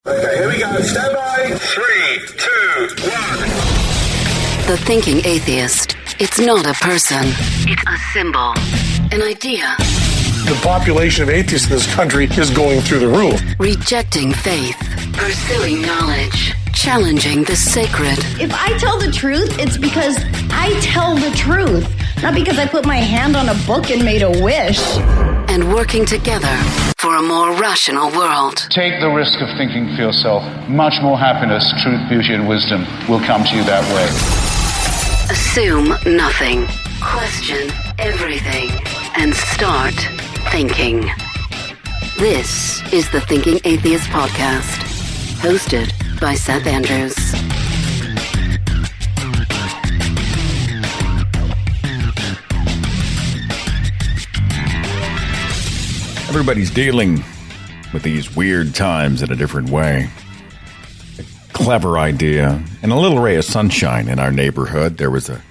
Okay, here we go. Stand by. 3, 2, 1. The thinking atheist. It's not a person. It's a symbol. An idea. The population of atheists in this country is going through the roof. Rejecting faith. Pursuing knowledge. Challenging the sacred. If I tell the truth, it's because I tell the truth. Not because I put my hand on a book and made a wish. And working together for a more rational world. Take the risk of thinking for yourself. Much more happiness, truth, beauty, and wisdom will come to you that way. Assume nothing. Question everything. And start thinking. This is the Thinking Atheist Podcast. Hosted by Seth Andrews. Everybody's dealing with these weird times in a different way. A clever idea and a little ray of sunshine in our neighborhood. There was a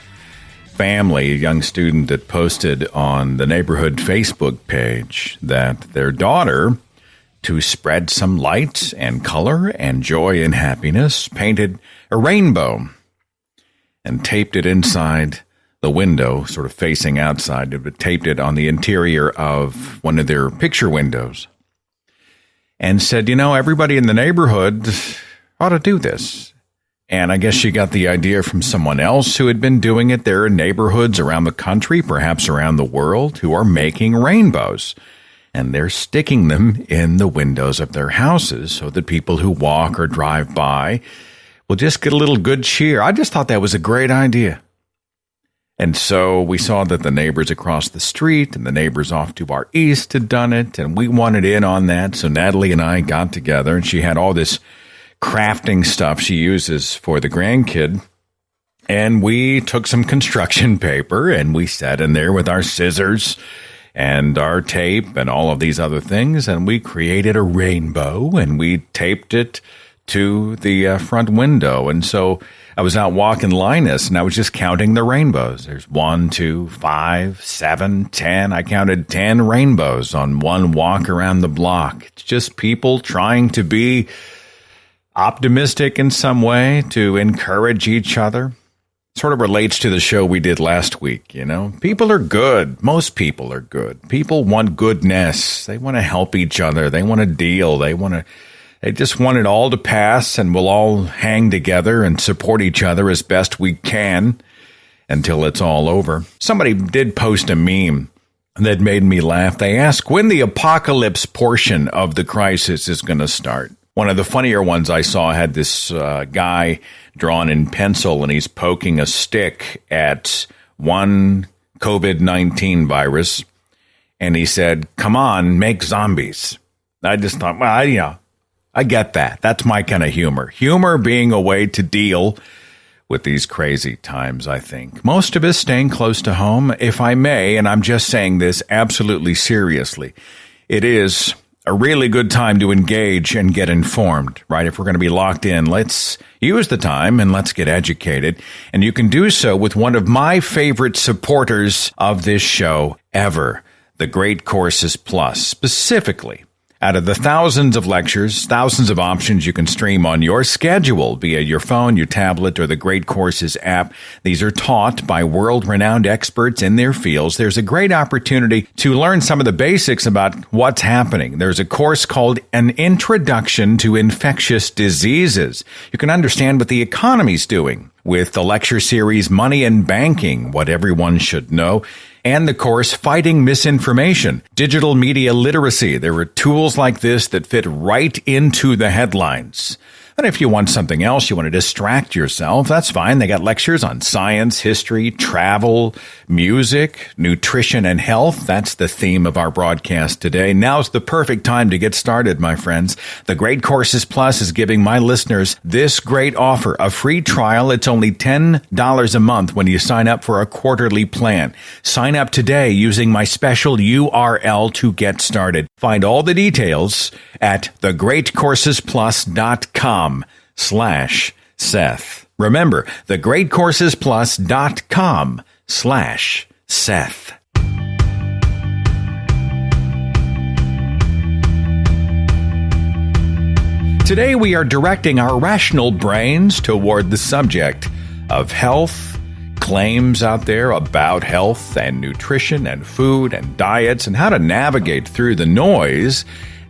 family, a young student, that posted on the neighborhood Facebook page that their daughter, to spread some light and color and joy and happiness, painted a rainbow and taped it inside the window, sort of facing outside, but taped it on the interior of one of their picture windows. And said, you know, everybody in the neighborhood ought to do this. And I guess she got the idea from someone else who had been doing it. There are neighborhoods around the country, perhaps around the world, who are making rainbows. And they're sticking them in the windows of their houses so that people who walk or drive by will just get a little good cheer. I just thought that was a great idea. And so we saw that the neighbors across the street and the neighbors off to our east had done it, and we wanted in on that. So Natalie and I got together, and she had all this crafting stuff she uses for the grandkid. And we took some construction paper, and we sat in there with our scissors and our tape and all of these other things, and we created a rainbow, and we taped it to the front window. And so I was out walking Linus, and I was just counting the rainbows. There's 1, 2, 5, 7, 10. I counted 10 rainbows on one walk around the block. It's just people trying to be optimistic in some way, to encourage each other. Sort of relates to the show we did last week, you know. People are good. Most people are good. People want goodness. They want to help each other. They want to deal. They just want it all to pass, and we'll all hang together and support each other as best we can until it's all over. Somebody did post a meme that made me laugh. They asked when the apocalypse portion of the crisis is going to start. One of the funnier ones I saw had this guy drawn in pencil, and he's poking a stick at one COVID-19 virus, and he said, "Come on, make zombies." I just thought, well, I get that. That's my kind of humor. Humor being a way to deal with these crazy times, I think. Most of us staying close to home, if I may, and I'm just saying this absolutely seriously. It is a really good time to engage and get informed, right? If we're going to be locked in, let's use the time and let's get educated. And you can do so with one of my favorite supporters of this show ever, the Great Courses Plus, specifically. Out of the thousands of lectures, thousands of options you can stream on your schedule via your phone, your tablet, or the Great Courses app. These are taught by world-renowned experts in their fields. There's a great opportunity to learn some of the basics about what's happening. There's a course called An Introduction to Infectious Diseases. You can understand what the economy's doing with the lecture series Money and Banking, What Everyone Should Know, and the course Fighting Misinformation, Digital Media Literacy. There are tools like this that fit right into the headlines. And if you want something else, you want to distract yourself, that's fine. They got lectures on science, history, travel, music, nutrition, and health. That's the theme of our broadcast today. Now's the perfect time to get started, my friends. The Great Courses Plus is giving my listeners this great offer, a free trial. It's only $10 a month when you sign up for a quarterly plan. Sign up today using my special URL to get started. Find all the details at thegreatcoursesplus.com/Seth. Remember, thegreatcoursesplus.com/Seth. Today we are directing our rational brains toward the subject of health, claims out there about health and nutrition and food and diets and how to navigate through the noise,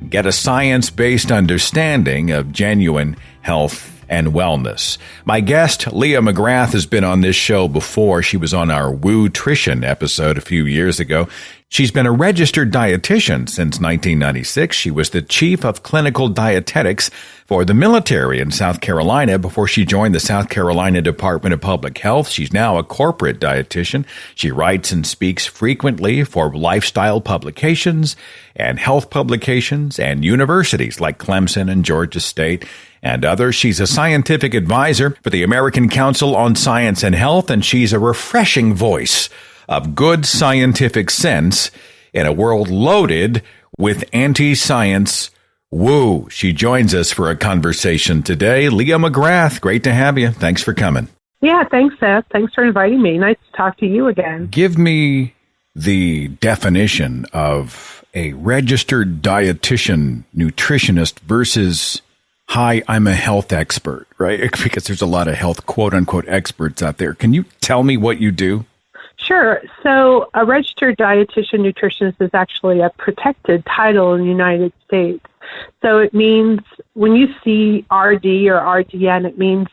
get a science-based understanding of genuine health and wellness. My guest, Leah McGrath, has been on this show before. She was on our Wootrition episode a few years ago. She's been a registered dietitian since 1996. She was the chief of clinical dietetics for the military in South Carolina before she joined the South Carolina Department of Public Health. She's now a corporate dietitian. She writes and speaks frequently for lifestyle publications and health publications and universities like Clemson and Georgia State and others. She's a scientific advisor for the American Council on Science and Health, and she's a refreshing voice of good scientific sense in a world loaded with anti-science woo. She joins us for a conversation today. Leah McGrath, great to have you. Thanks for coming. Yeah, thanks, Seth. Thanks for inviting me. Nice to talk to you again. Give me the definition of a registered dietitian, nutritionist versus, hi, I'm a health expert, right? Because there's a lot of health quote-unquote experts out there. Can you tell me what you do? Sure. So a registered dietitian nutritionist is actually a protected title in the United States. So it means when you see RD or RDN, it means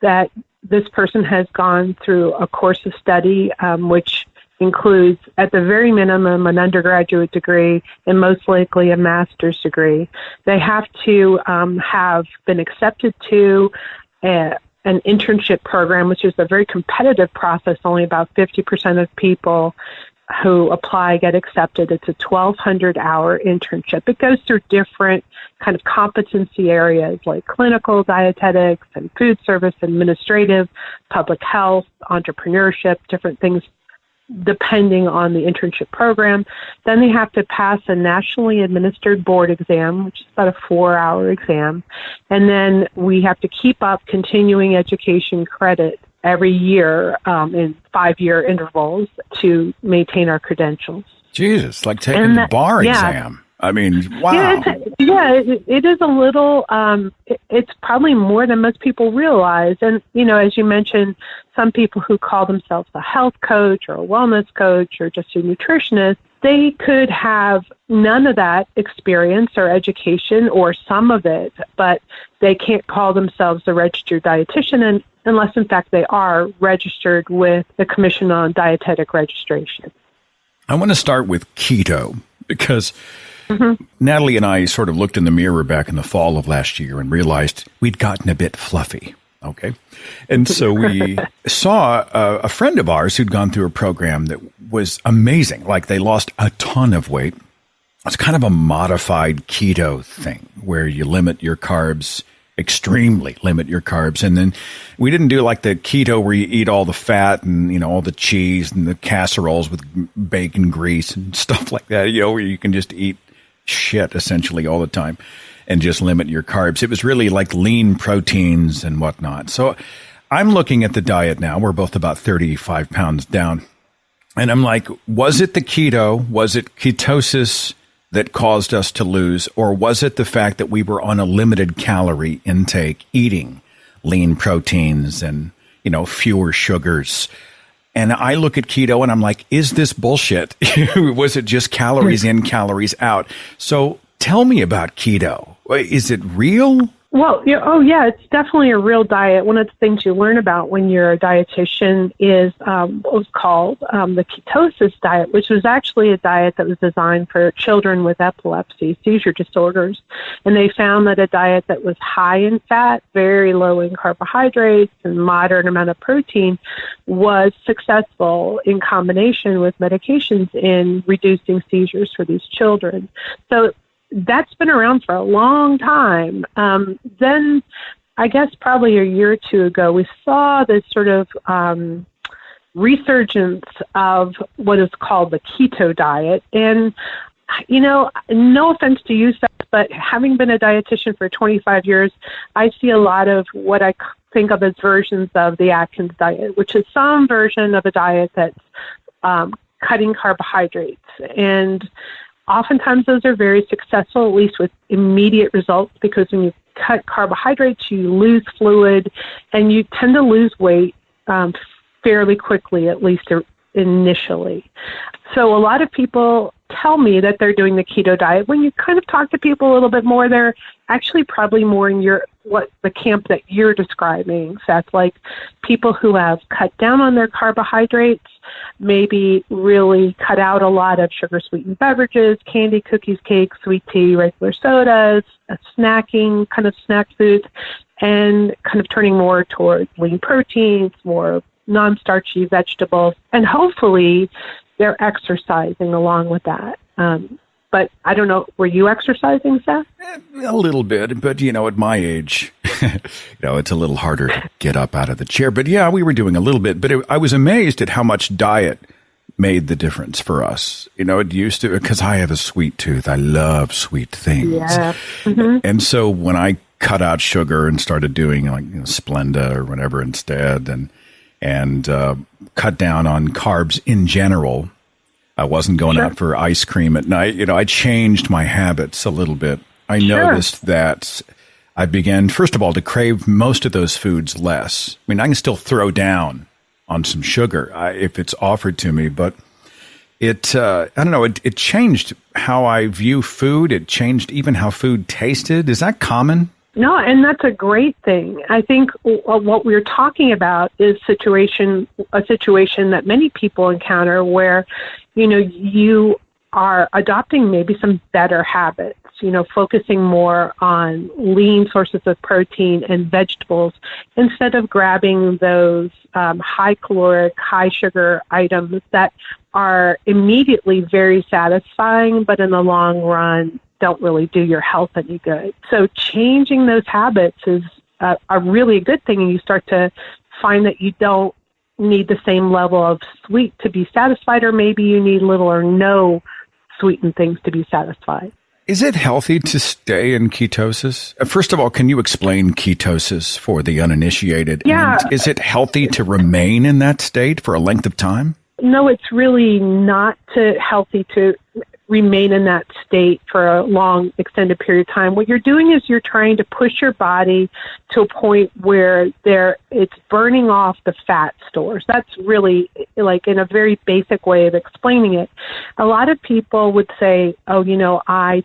that this person has gone through a course of study, which includes, at the very minimum, an undergraduate degree and most likely a master's degree. They have to have been accepted to an internship program, which is a very competitive process. Only about 50% of people who apply get accepted. It's a 1,200-hour internship. It goes through different kind of competency areas like clinical dietetics and food service, administrative, public health, entrepreneurship, different things depending on the internship program. Then they have to pass a nationally administered board exam, which is about a 4-hour exam. And then we have to keep up continuing education credit every year in 5-year intervals to maintain our credentials. Jesus, like taking the bar exam. I mean, wow. It is a little, it's probably more than most people realize. And, you know, as you mentioned, some people who call themselves a health coach or a wellness coach or just a nutritionist, they could have none of that experience or education or some of it, but they can't call themselves a registered dietitian unless, in fact, they are registered with the Commission on Dietetic Registration. I want to start with keto because Natalie and I sort of looked in the mirror back in the fall of last year and realized we'd gotten a bit fluffy. Okay. And so we saw a friend of ours who'd gone through a program that was amazing. Like they lost a ton of weight. It's kind of a modified keto thing where you limit your carbs, extremely limit your carbs. And then we didn't do like the keto where you eat all the fat and, you know, all the cheese and the casseroles with bacon grease and stuff like that, you know, where you can just eat shit essentially all the time and just limit your carbs. It was really like lean proteins and whatnot. So I'm looking at the diet now. We're both about 35 pounds down. And I'm like, was it the keto? Was it ketosis that caused us to lose? Or was it the fact that we were on a limited calorie intake, eating lean proteins and, you know, fewer sugars? And I look at keto and I'm like, is this bullshit? Was it just calories in, calories out? So tell me about keto. Is it real? Well, it's definitely a real diet. One of the things you learn about when you're a dietitian is what was called the ketosis diet, which was actually a diet that was designed for children with epilepsy, seizure disorders. And they found that a diet that was high in fat, very low in carbohydrates, and moderate amount of protein was successful in combination with medications in reducing seizures for these children. So that's been around for a long time. Then I guess probably a year or two ago, we saw this sort of resurgence of what is called the keto diet. And, you know, no offense to you, Seth, but having been a dietitian for 25 years, I see a lot of what I think of as versions of the Atkins diet, which is some version of a diet that's cutting carbohydrates. And oftentimes those are very successful, at least with immediate results, because when you cut carbohydrates, you lose fluid, and you tend to lose weight fairly quickly, at least initially. So a lot of people tell me that they're doing the keto diet. When you kind of talk to people a little bit more, they're actually probably more in the camp that you're describing, Seth, like people who have cut down on their carbohydrates, maybe really cut out a lot of sugar-sweetened beverages, candy, cookies, cakes, sweet tea, regular sodas, snacking, kind of snack foods, and kind of turning more towards lean proteins, more non-starchy vegetables, and hopefully they're exercising along with that. But I don't know, were you exercising, Seth? A little bit, but, at my age, it's a little harder to get up out of the chair. But, yeah, we were doing a little bit. But I was amazed at how much diet made the difference for us. It used to, because I have a sweet tooth. I love sweet things. Yeah. Mm-hmm. And so when I cut out sugar and started doing Splenda or whatever instead and cut down on carbs in general, I wasn't going out for ice cream at night. I changed my habits a little bit. I noticed that I began, first of all, to crave most of those foods less. I mean, I can still throw down on some sugar if it's offered to me, but it changed how I view food. It changed even how food tasted. Is that common? No, and that's a great thing. I think what we're talking about is a situation that many people encounter where, you are adopting maybe some better habits, focusing more on lean sources of protein and vegetables instead of grabbing those high caloric, high sugar items that are immediately very satisfying, but in the long run don't really do your health any good. So changing those habits is a really good thing, and you start to find that you don't need the same level of sweet to be satisfied, or maybe you need little or no sweetened things to be satisfied. Is it healthy to stay in ketosis? First of all, can you explain ketosis for the uninitiated? Yeah. And is it healthy to remain in that state for a length of time? No, it's really not healthy to remain in that state for a long, extended period of time. What you're doing is you're trying to push your body to a point where it's burning off the fat stores. That's really, like, in a very basic way of explaining it. A lot of people would say, I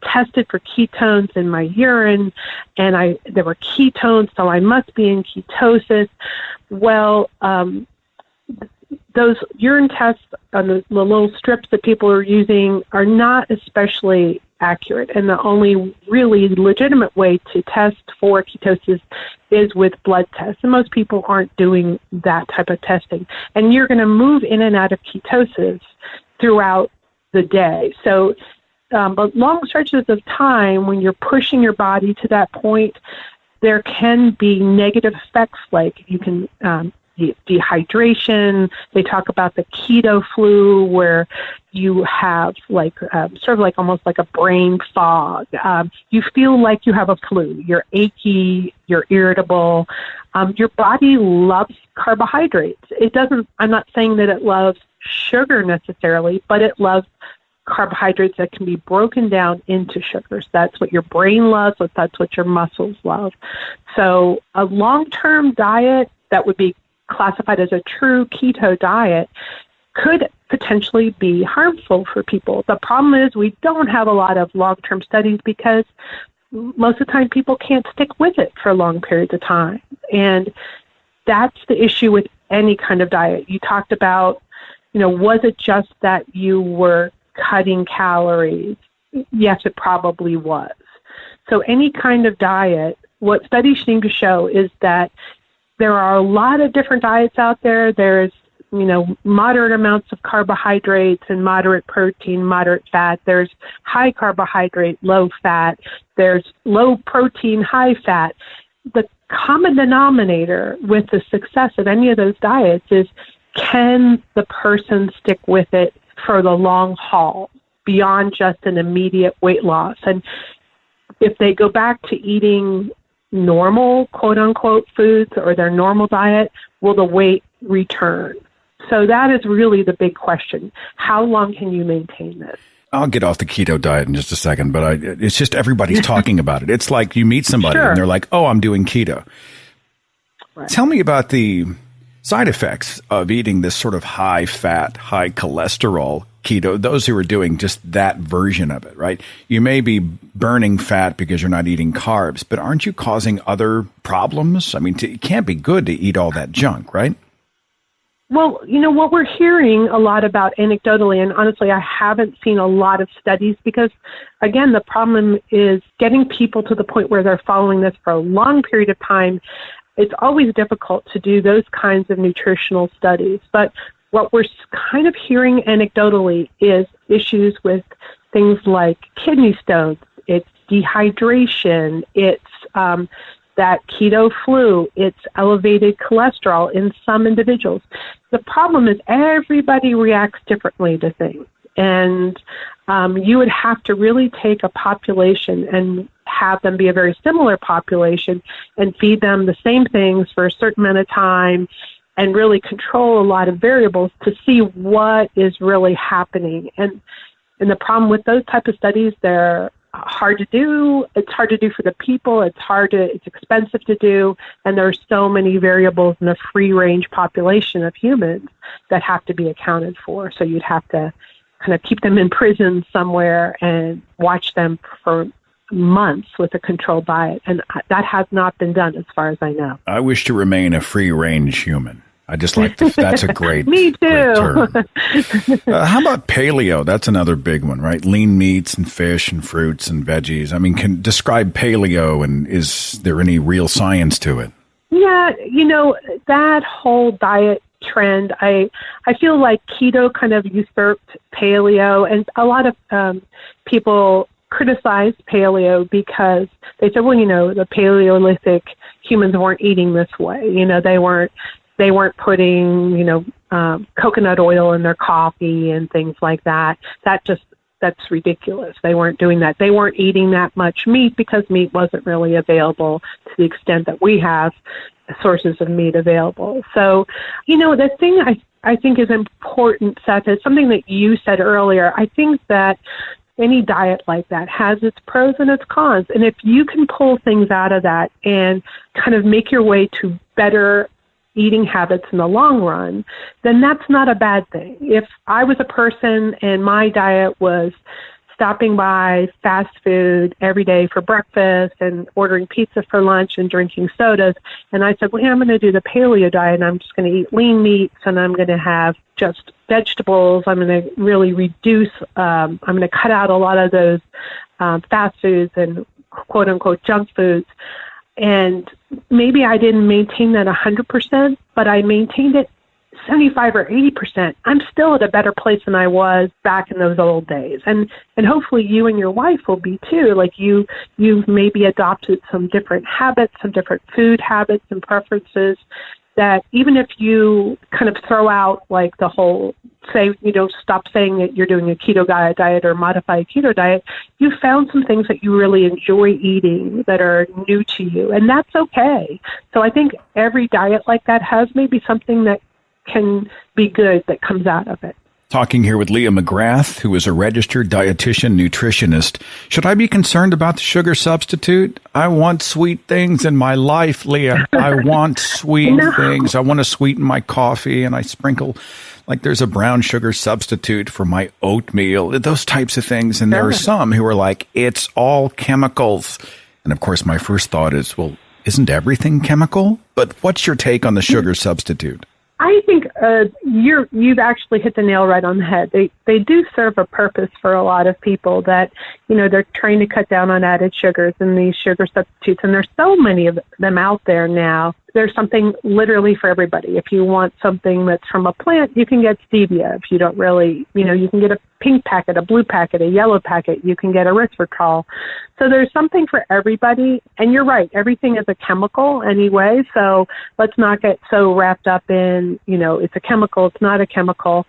tested for ketones in my urine, and there were ketones, so I must be in ketosis. Well, those urine tests on the little strips that people are using are not especially accurate. And the only really legitimate way to test for ketosis is with blood tests. And most people aren't doing that type of testing. And you're going to move in and out of ketosis throughout the day. So, but long stretches of time, when you're pushing your body to that point, there can be negative effects, like you can dehydration. They talk about the keto flu, where you have sort of like almost like a brain fog. You feel like you have a flu. You're achy. You're irritable. Your body loves carbohydrates. It doesn't. I'm not saying that it loves sugar necessarily, but it loves carbohydrates that can be broken down into sugars. That's what your brain loves. That's what your muscles love. So a long-term diet that would be classified as a true keto diet could potentially be harmful for people. The problem is we don't have a lot of long-term studies because most of the time people can't stick with it for long periods of time. And that's the issue with any kind of diet. You talked about, was it just that you were cutting calories? Yes, it probably was. So any kind of diet, what studies seem to show is that there are a lot of different diets out there. There's, moderate amounts of carbohydrates and moderate protein, moderate fat. There's high carbohydrate, low fat. There's low protein, high fat. The common denominator with the success of any of those diets is, can the person stick with it for the long haul beyond just an immediate weight loss? And if they go back to eating normal, quote-unquote, foods or their normal diet, will the weight return? So that is really the big question. How long can you maintain this? I'll get off the keto diet in just a second, but it's just everybody's talking about it. It's like you meet somebody and they're like, oh, I'm doing keto. Right. Tell me about the side effects of eating this sort of high fat, high cholesterol keto, those who are doing just that version of it, right? You may be burning fat because you're not eating carbs, but aren't you causing other problems? I mean, it can't be good to eat all that junk, right? Well, what we're hearing a lot about anecdotally, and honestly, I haven't seen a lot of studies because, again, the problem is getting people to the point where they're following this for a long period of time. It's always difficult to do those kinds of nutritional studies. But what we're kind of hearing anecdotally is issues with things like kidney stones, it's dehydration, it's that keto flu, it's elevated cholesterol in some individuals. The problem is everybody reacts differently to things. And you would have to really take a population and have them be a very similar population and feed them the same things for a certain amount of time and really control a lot of variables to see what is really happening. And the problem with those type of studies, they're hard to do. It's hard to do for the people. It's expensive to do. And there are so many variables in a free range population of humans that have to be accounted for. So you'd have to kind of keep them in prison somewhere and watch them for months with a controlled diet. And that has not been done as far as I know. I wish to remain a free range human. I just like that's a great, Me too. Great term. How about paleo? That's another big one, right? Lean meats and fish and fruits and veggies. I mean, can describe paleo, and is there any real science to it? Yeah, that whole diet trend, I feel like keto kind of usurped paleo, and a lot of people criticize paleo because they said, well, the Paleolithic humans weren't eating this way. They weren't putting, coconut oil in their coffee and things like that. That's ridiculous. They weren't doing that. They weren't eating that much meat because meat wasn't really available to the extent that we have sources of meat available. So, the thing I think is important, Seth, is something that you said earlier. I think that any diet like that has its pros and its cons. And if you can pull things out of that and kind of make your way to better eating habits in the long run, then that's not a bad thing. If I was a person and my diet was stopping by fast food every day for breakfast and ordering pizza for lunch and drinking sodas, and I said, well, I'm going to do the paleo diet and I'm just going to eat lean meats and I'm going to have just vegetables, I'm going to really reduce, I'm going to cut out a lot of those fast foods and quote-unquote junk foods, and maybe I didn't maintain that 100%, but I maintained it 75 or 80%. I'm still at a better place than I was back in those old days. And hopefully you and your wife will be too. Like you've maybe adopted some different habits, some different food habits and preferences that even if you kind of throw out like the whole, stop saying that you're doing a keto diet or modify a keto diet, you found some things that you really enjoy eating that are new to you, and that's okay. So I think every diet like that has maybe something that can be good that comes out of it. Talking here with Leah McGrath, who is a registered dietitian nutritionist. Should I be concerned about the sugar substitute? I want sweet things in my life, Leah. I want sweet things. I want to sweeten my coffee, and I sprinkle, like there's a brown sugar substitute for my oatmeal, those types of things. And there are some who are like, it's all chemicals. And of course, my first thought is, well, isn't everything chemical? But what's your take on the sugar substitute? I think you've actually hit the nail right on the head. They do serve a purpose for a lot of people that, they're trying to cut down on added sugars and these sugar substitutes. And there's so many of them out there now. There's something literally for everybody. If you want something that's from a plant, you can get stevia. If you don't really, you can get a pink packet, a blue packet, a yellow packet. You can get erythritol. So there's something for everybody. And you're right, everything is a chemical anyway. So let's not get so wrapped up in, it's a chemical, it's not a chemical.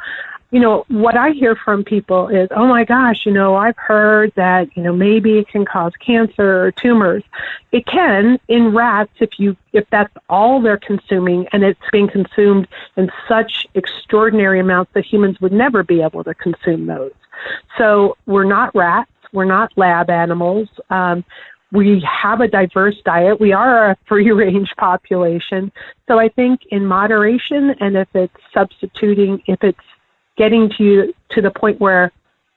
what I hear from people is, oh my gosh, I've heard that, maybe it can cause cancer or tumors. It can in rats if that's all they're consuming, and it's being consumed in such extraordinary amounts that humans would never be able to consume those. So we're not rats. We're not lab animals. We have a diverse diet. We are a free-range population. So I think in moderation, and if it's substituting, if it's getting to the point where,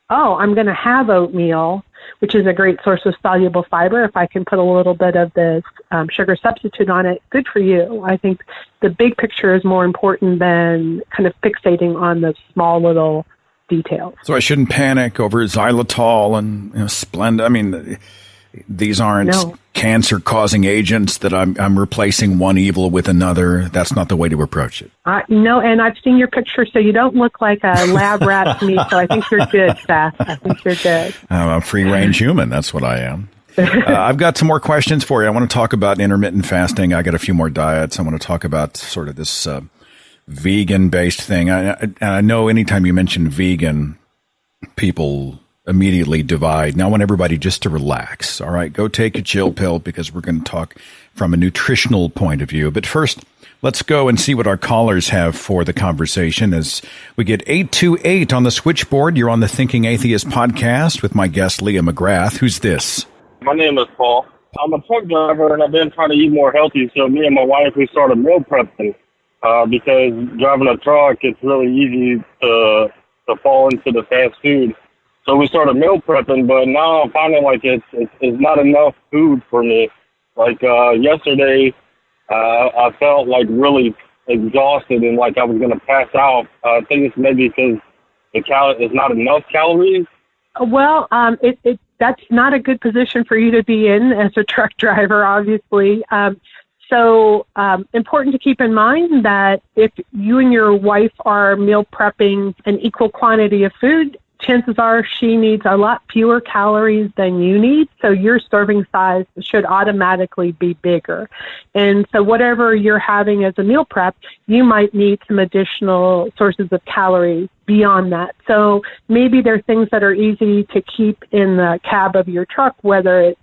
I'm going to have oatmeal, which is a great source of soluble fiber. If I can put a little bit of this sugar substitute on it, good for you. I think the big picture is more important than kind of fixating on the small little details. So I shouldn't panic over xylitol and Splenda. I mean, these aren't cancer-causing agents that I'm replacing one evil with another. That's not the way to approach it. No, and I've seen your picture, so you don't look like a lab rat to me, so I think you're good, Seth. I think you're good. I'm a free-range human. That's what I am. I've got some more questions for you. I want to talk about intermittent fasting. I got a few more diets. I want to talk about sort of this vegan-based thing. I know anytime you mention vegan, people immediately divide. Now I want everybody just to relax. All right, go take a chill pill because we're going to talk from a nutritional point of view. But first, let's go and see what our callers have for the conversation as we get 828 on the switchboard. You're on the Thinking Atheist podcast with my guest, Leah McGrath. Who's this? My name is Paul. I'm a truck driver, and I've been trying to eat more healthy. So me and my wife, we started meal prepping because driving a truck, it's really easy to fall into the fast food. So we started meal prepping, but now I'm finding like it's not enough food for me. Like yesterday, I felt like really exhausted and like I was going to pass out. I think it's maybe because it's not enough calories. Well, that's not a good position for you to be in as a truck driver, obviously. So important to keep in mind that if you and your wife are meal prepping an equal quantity of food, chances are she needs a lot fewer calories than you need, so your serving size should automatically be bigger. And so whatever you're having as a meal prep, you might need some additional sources of calories beyond that. So maybe there are things that are easy to keep in the cab of your truck, whether it's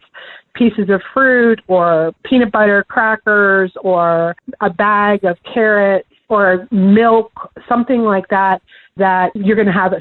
pieces of fruit or peanut butter crackers or a bag of carrots or milk, something like that you're going to have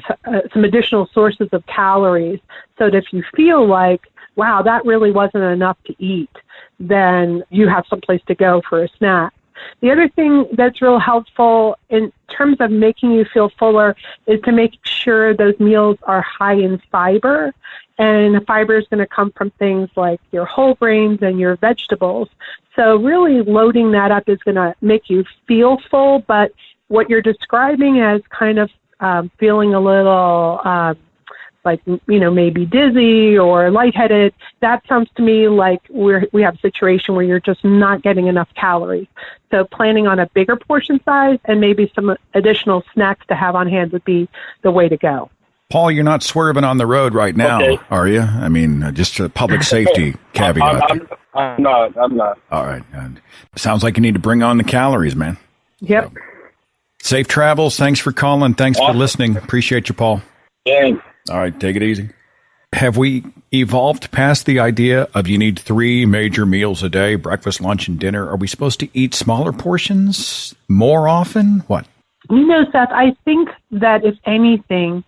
some additional sources of calories, so that if you feel like, wow, that really wasn't enough to eat, then you have someplace to go for a snack. The other thing that's real helpful in terms of making you feel fuller is to make sure those meals are high in fiber. And fiber is going to come from things like your whole grains and your vegetables. So really loading that up is going to make you feel full, but what you're describing as kind of feeling a little maybe dizzy or lightheaded, that sounds to me like we have a situation where you're just not getting enough calories. So planning on a bigger portion size and maybe some additional snacks to have on hand would be the way to go. Paul, you're not swerving on the road right now, are you? I mean, just a public safety caveat. I'm not. All right. Sounds like you need to bring on the calories, man. Yep. So, safe travels. Thanks for calling. Thanks for listening. Appreciate you, Paul. Thanks. All right. Take it easy. Have we evolved past the idea of you need 3 major meals a day, breakfast, lunch, and dinner? Are we supposed to eat smaller portions more often? What? Seth, I think that if anything,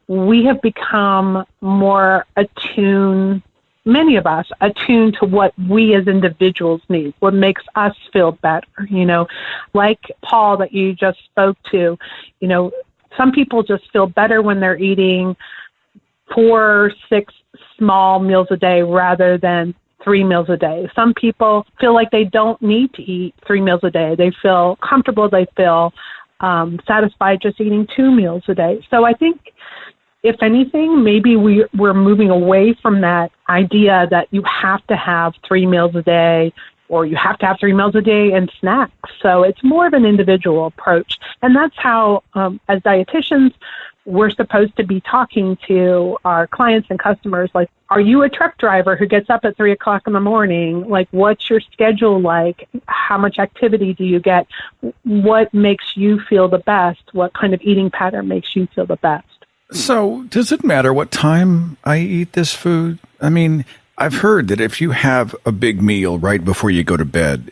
we have become more attuned, many of us, attuned to what we as individuals need, what makes us feel better. Like Paul that you just spoke to, some people just feel better when they're eating 4 or 6 small meals a day rather than 3 meals a day. Some people feel like they don't need to eat 3 meals a day. They feel comfortable. They feel satisfied just eating 2 meals a day. So I think, if anything, maybe we're moving away from that idea that you have to have 3 meals a day or you have to have 3 meals a day and snacks. So it's more of an individual approach. And that's how, as dietitians, we're supposed to be talking to our clients and customers like, are you a truck driver who gets up at 3 o'clock in the morning? Like, what's your schedule like? How much activity do you get? What makes you feel the best? What kind of eating pattern makes you feel the best? So does it matter what time I eat this food? I mean, I've heard that if you have a big meal right before you go to bed,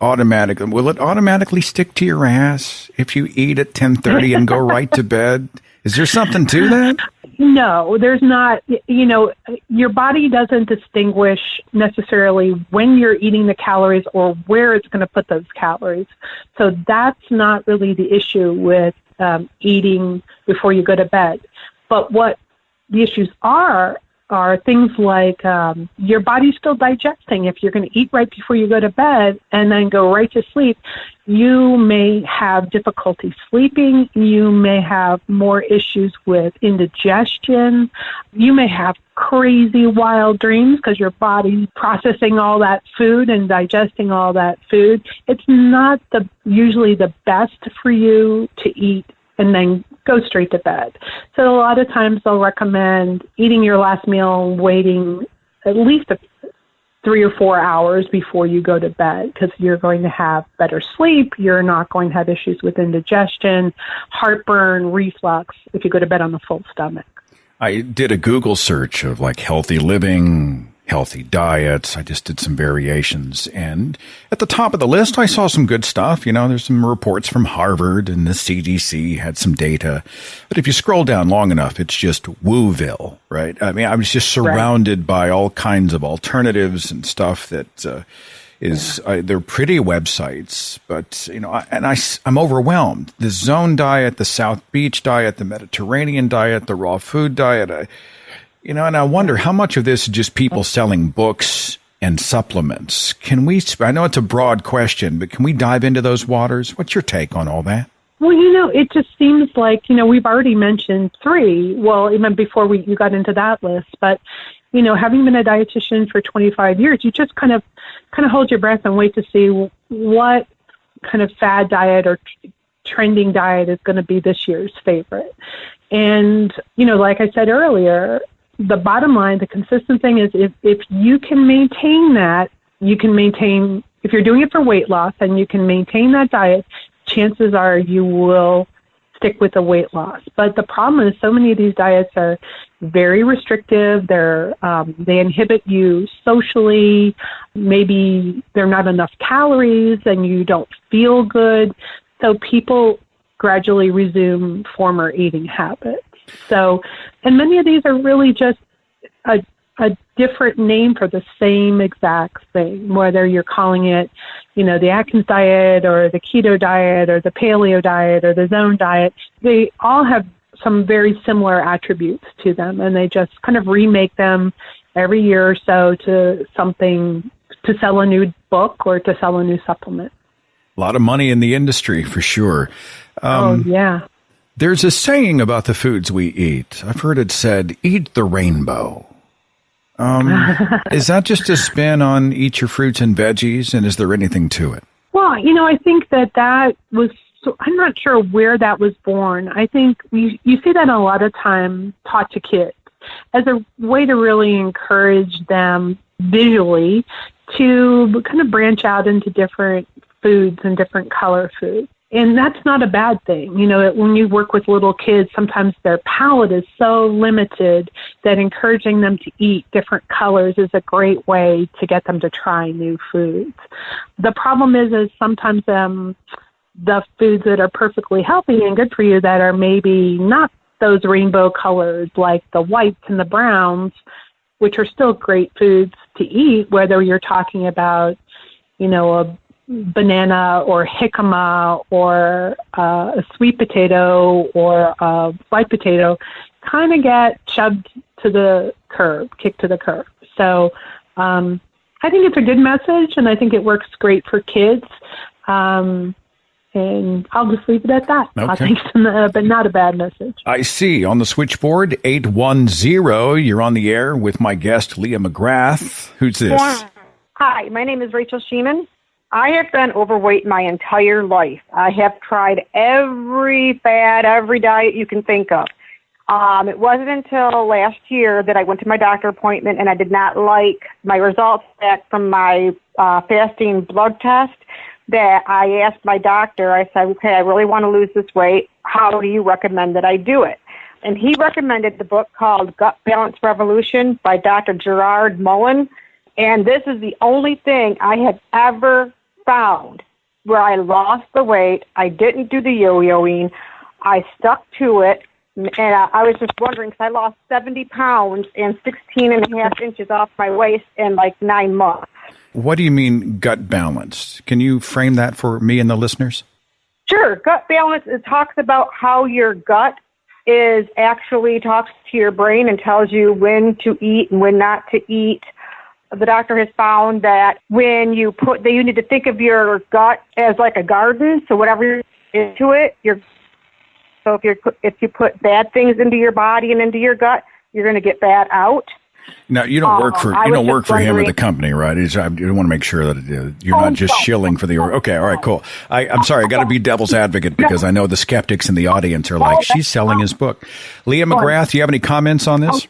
will it automatically stick to your ass if you eat at 10:30 and go right to bed? Is there something to that? No, there's not. You know, your body doesn't distinguish necessarily when you're eating the calories or where it's going to put those calories. So that's not really the issue with eating before you go to bed. But what the issues are things like your body's still digesting. If you're going to eat right before you go to bed and then go right to sleep, you may have difficulty sleeping. You may have more issues with indigestion. You may have crazy wild dreams because your body's processing all that food and digesting all that food. It's not usually the best for you to eat and then go straight to bed. So a lot of times they'll recommend eating your last meal and waiting at least 3 or 4 hours before you go to bed because you're going to have better sleep. You're not going to have issues with indigestion, heartburn, reflux if you go to bed on a full stomach. I did a Google search of like healthy living, healthy diets. I just did some variations. And at the top of the list, I saw some good stuff. You know, there's some reports from Harvard and the CDC had some data. But if you scroll down long enough, it's just Wooville, right? I mean, I was just surrounded by all kinds of alternatives and stuff that they're pretty websites. But, you know, I'm overwhelmed. The Zone diet, the South Beach diet, the Mediterranean diet, the raw food diet, you know, and I wonder how much of this is just people selling books and supplements. I know it's a broad question, but can we dive into those waters? What's your take on all that? Well, you know, it just seems like, you know, we've already mentioned 3. Well, even before you got into that list. But, you know, having been a dietitian for 25 years, you just kind of hold your breath and wait to see what kind of fad diet or trending diet is going to be this year's favorite. And, you know, like I said earlier, the bottom line, the consistent thing is if you can maintain that, if you're doing it for weight loss and you can maintain that diet, chances are you will stick with the weight loss. But the problem is so many of these diets are very restrictive. They inhibit you socially. Maybe there are not enough calories and you don't feel good. So people gradually resume former eating habits. So, and many of these are really just a different name for the same exact thing, whether you're calling it, you know, the Atkins diet or the Keto diet or the Paleo diet or the Zone diet. They all have some very similar attributes to them, and they just kind of remake them every year or so to something, to sell a new book or to sell a new supplement. A lot of money in the industry, for sure. Yeah. There's a saying about the foods we eat. I've heard it said, eat the rainbow. Is that just a spin on eat your fruits and veggies, and is there anything to it? Well, you know, I think that was, I'm not sure where that was born. I think you see that a lot of time taught to kids as a way to really encourage them visually to kind of branch out into different foods and different color foods. And that's not a bad thing. You know, when you work with little kids, sometimes their palate is so limited that encouraging them to eat different colors is a great way to get them to try new foods. The problem is sometimes the foods that are perfectly healthy and good for you that are maybe not those rainbow colors, like the whites and the browns, which are still great foods to eat, whether you're talking about, you know, a banana or jicama or a sweet potato or a white potato, kind of get shoved to the curb, kicked to the curb. So I think it's a good message, and I think it works great for kids. And I'll just leave it at that. Okay. I think it's but not a bad message. I see. On the switchboard, 810, you're on the air with my guest, Leah McGrath. Who's this? Hi, my name is Rachel Sheeman. I have been overweight my entire life. I have tried every fad, every diet you can think of. It wasn't until last year that I went to my doctor appointment and I did not like my results back from my fasting blood test that I asked my doctor, I said, okay, I really want to lose this weight. How do you recommend that I do it? And he recommended the book called Gut Balance Revolution by Dr. Gerard Mullen. And this is the only thing I had ever found where I lost the weight. I didn't do the yo-yoing. I stuck to it. And I was just wondering, because I lost 70 pounds and 16 and a half inches off my waist in like 9 months. What do you mean gut balance? Can you frame that for me and the listeners? Sure. Gut balance, it talks about how your gut is actually talks to your brain and tells you when to eat and when not to eat. The doctor has found that when you need to think of your gut as like a garden. So whatever you're into it, so if you put bad things into your body and into your gut, you're going to get bad out. Now you don't work for him or the company, right? You want to make sure that you're not just shilling for the. Okay, all right, cool. I'm sorry, I got to be devil's advocate because I know the skeptics in the audience are like, she's selling his book. Leah McGrath, do you have any comments on this?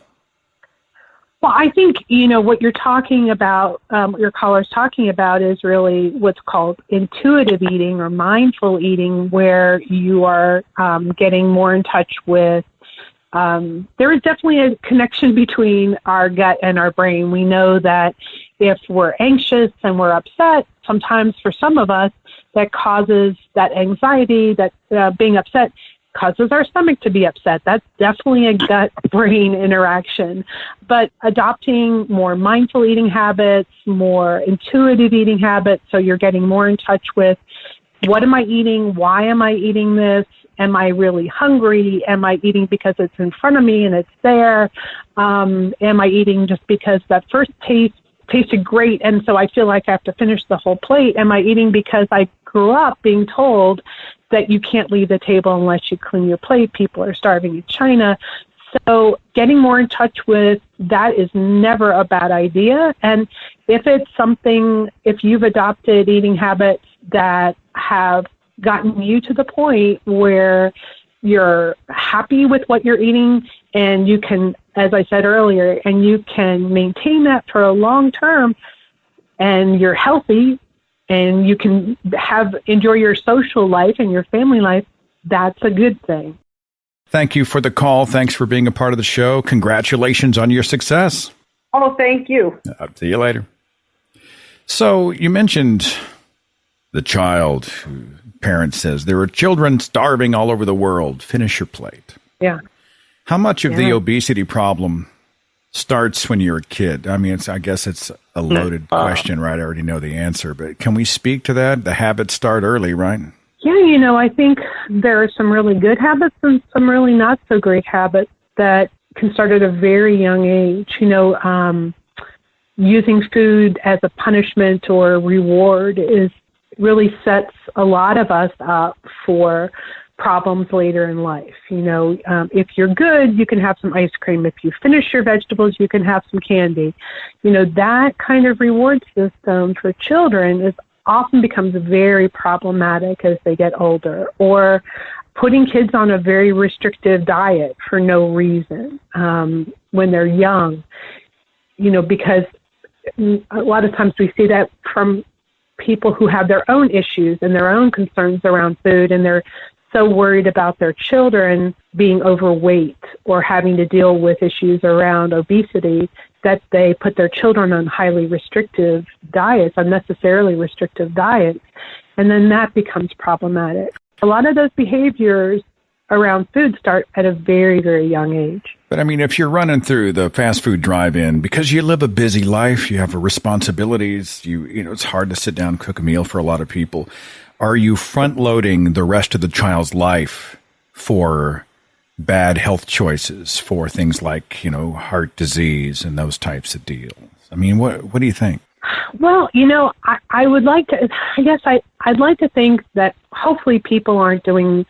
Well, I think, what you're talking about, what your caller's talking about is really what's called intuitive eating or mindful eating, where you are getting more in touch with, there is definitely a connection between our gut and our brain. We know that if we're anxious and we're upset, sometimes for some of us, that causes that anxiety, that being upset causes our stomach to be upset. That's definitely a gut-brain interaction. But adopting more mindful eating habits, more intuitive eating habits, so you're getting more in touch with what am I eating? Why am I eating this? Am I really hungry? Am I eating because it's in front of me and it's there? Am I eating just because that first tasted great and so I feel like I have to finish the whole plate? Am I eating because I grew up being told that you can't leave the table unless you clean your plate? People are starving in China. So getting more in touch with that is never a bad idea. And if it's something, if you've adopted eating habits that have gotten you to the point where you're happy with what you're eating and you can, as I said earlier, and you can maintain that for a long term and you're healthy and you can enjoy your social life and your family life, that's a good thing. Thank you for the call. Thanks for being a part of the show. Congratulations on your success. Oh, thank you. See you later. So you mentioned the child who parent says there are children starving all over the world. Finish your plate. Yeah. How much of the obesity problem starts when you're a kid? I mean, I guess it's a loaded question, right? I already know the answer, but can we speak to that? The habits start early, right? Yeah, I think there are some really good habits and some really not so great habits that can start at a very young age. Using food as a punishment or a reward really sets a lot of us up for problems later in life. If you're good, you can have some ice cream. If you finish your vegetables, you can have some candy. That kind of reward system for children often becomes very problematic as they get older, or putting kids on a very restrictive diet for no reason when they're young, because a lot of times we see that from people who have their own issues and their own concerns around food, and they're so worried about their children being overweight or having to deal with issues around obesity that they put their children on highly restrictive diets, unnecessarily restrictive diets, and then that becomes problematic. A lot of those behaviors around food start at a very, very young age. But I mean, if you're running through the fast food drive-in, because you live a busy life, you have responsibilities, it's hard to sit down and cook a meal for a lot of people. Are you front-loading the rest of the child's life for bad health choices, for things like, heart disease and those types of deals? I mean, what do you think? Well, I would like to, I'd like to think that hopefully people aren't doing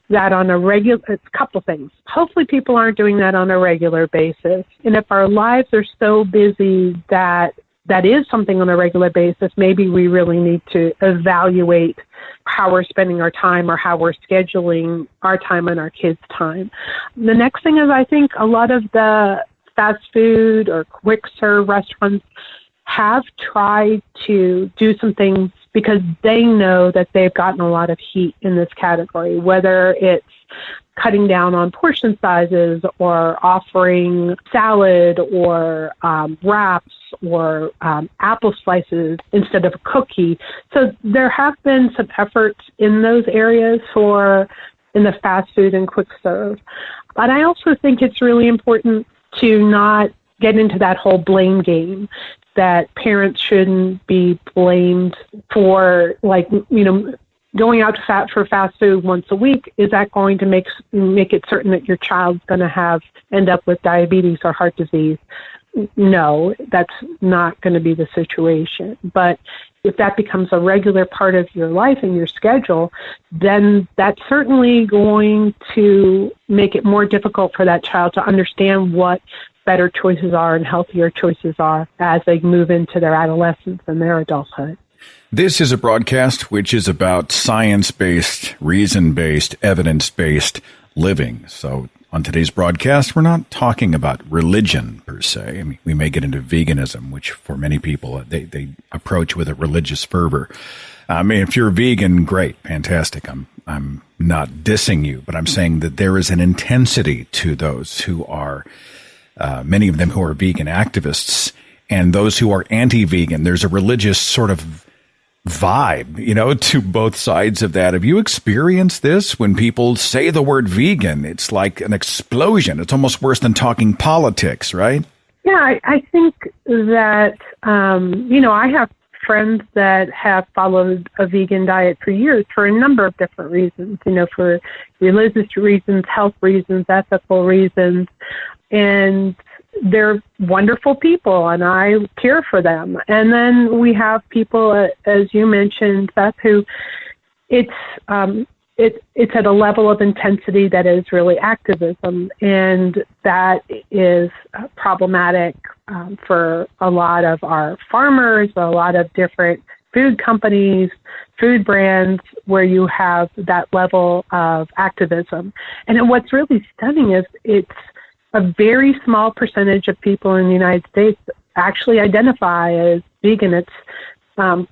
that on a regular, it's a couple things. Hopefully people aren't doing that on a regular basis. And if our lives are so busy that that is something on a regular basis, maybe we really need to evaluate how we're spending our time or how we're scheduling our time and our kids' time. The next thing is I think a lot of the fast food or quick serve restaurants have tried to do some things because they know that they've gotten a lot of heat in this category, whether it's cutting down on portion sizes or offering salad or wraps or apple slices instead of a cookie. So there have been some efforts in those areas in the fast food and quick serve. But I also think it's really important to not get into that whole blame game, that parents shouldn't be blamed for, going out for fast food once a week. Is that going to make it certain that your child's going to end up with diabetes or heart disease? No, that's not going to be the situation. But if that becomes a regular part of your life and your schedule, then that's certainly going to make it more difficult for that child to understand what better choices are and healthier choices are as they move into their adolescence and their adulthood. This is a broadcast which is about science-based, reason-based, evidence-based living. So on today's broadcast, we're not talking about religion per se. I mean, we may get into veganism, which for many people, they approach with a religious fervor. I mean, if you're vegan, great, fantastic. I'm not dissing you, but I'm saying that there is an intensity to those who are, many of them who are vegan activists, and those who are anti-vegan. There's a religious sort of vibe, to both sides of that. Have you experienced this? When people say the word vegan, it's like an explosion. It's almost worse than talking politics, right? Yeah, I think that, I have friends that have followed a vegan diet for years for a number of different reasons, for religious reasons, health reasons, ethical reasons, and they're wonderful people, and I care for them. And then we have people, as you mentioned, Beth, who it's at a level of intensity that is really activism, and that is problematic for a lot of our farmers, a lot of different food companies, food brands, where you have that level of activism. And what's really stunning is it's a very small percentage of people in the United States actually identify as vegan. It's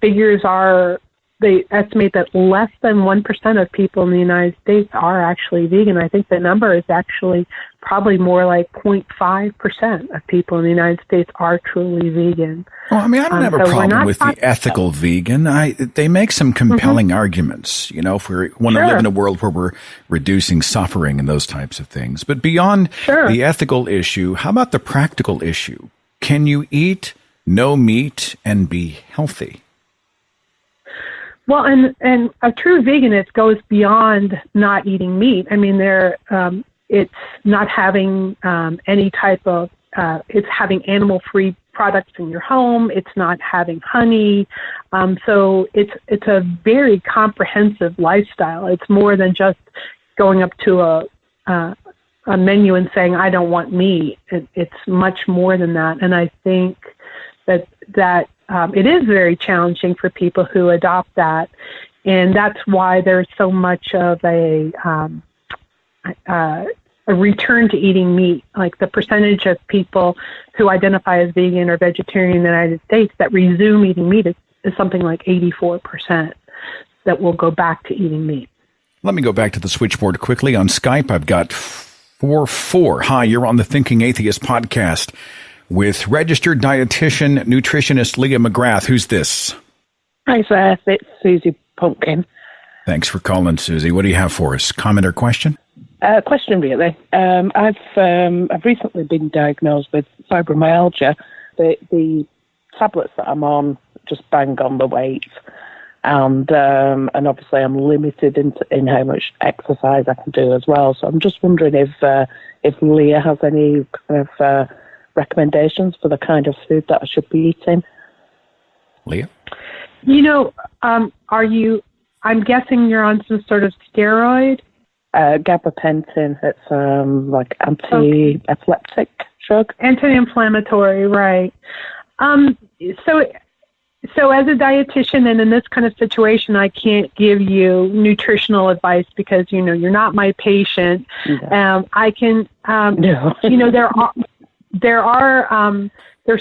figures are, they estimate that less than 1% of people in the United States are actually vegan. I think the number is actually probably more like 0.5% of people in the United States are truly vegan. Well, I mean, I don't have a problem with the ethical vegan. They make some compelling arguments, if we want to live in a world where we're reducing suffering and those types of things. But beyond the ethical issue, how about the practical issue? Can you eat no meat and be healthy? Well, and a true vegan, it goes beyond not eating meat. I mean, it's not having any type of, it's having animal-free products in your home. It's not having honey. So it's a very comprehensive lifestyle. It's more than just going up to a menu and saying, I don't want meat. It's much more than that. And I think that it is very challenging for people who adopt that. And that's why there's so much of a return to eating meat. Like the percentage of people who identify as vegan or vegetarian in the United States that resume eating meat is something like 84% that will go back to eating meat. Let me go back to the switchboard quickly. On Skype, I've got 44. Hi, you're on the Thinking Atheist podcast with registered dietitian, nutritionist Leah McGrath. Who's this? Hi, Seth. It's Susie Pumpkin. Thanks for calling, Susie. What do you have for us? Comment or question? Question, really. I've recently been diagnosed with fibromyalgia. The tablets that I'm on just bang on the weight, and obviously I'm limited in how much exercise I can do as well. So I'm just wondering if Leah has any kind of recommendations for the kind of food that I should be eating. Leah? I'm guessing you're on some sort of steroid? Gabapentin. It's like anti-epileptic drug. Anti-inflammatory, right. So as a dietitian and in this kind of situation, I can't give you nutritional advice because, you're not my patient. No. I can, No. there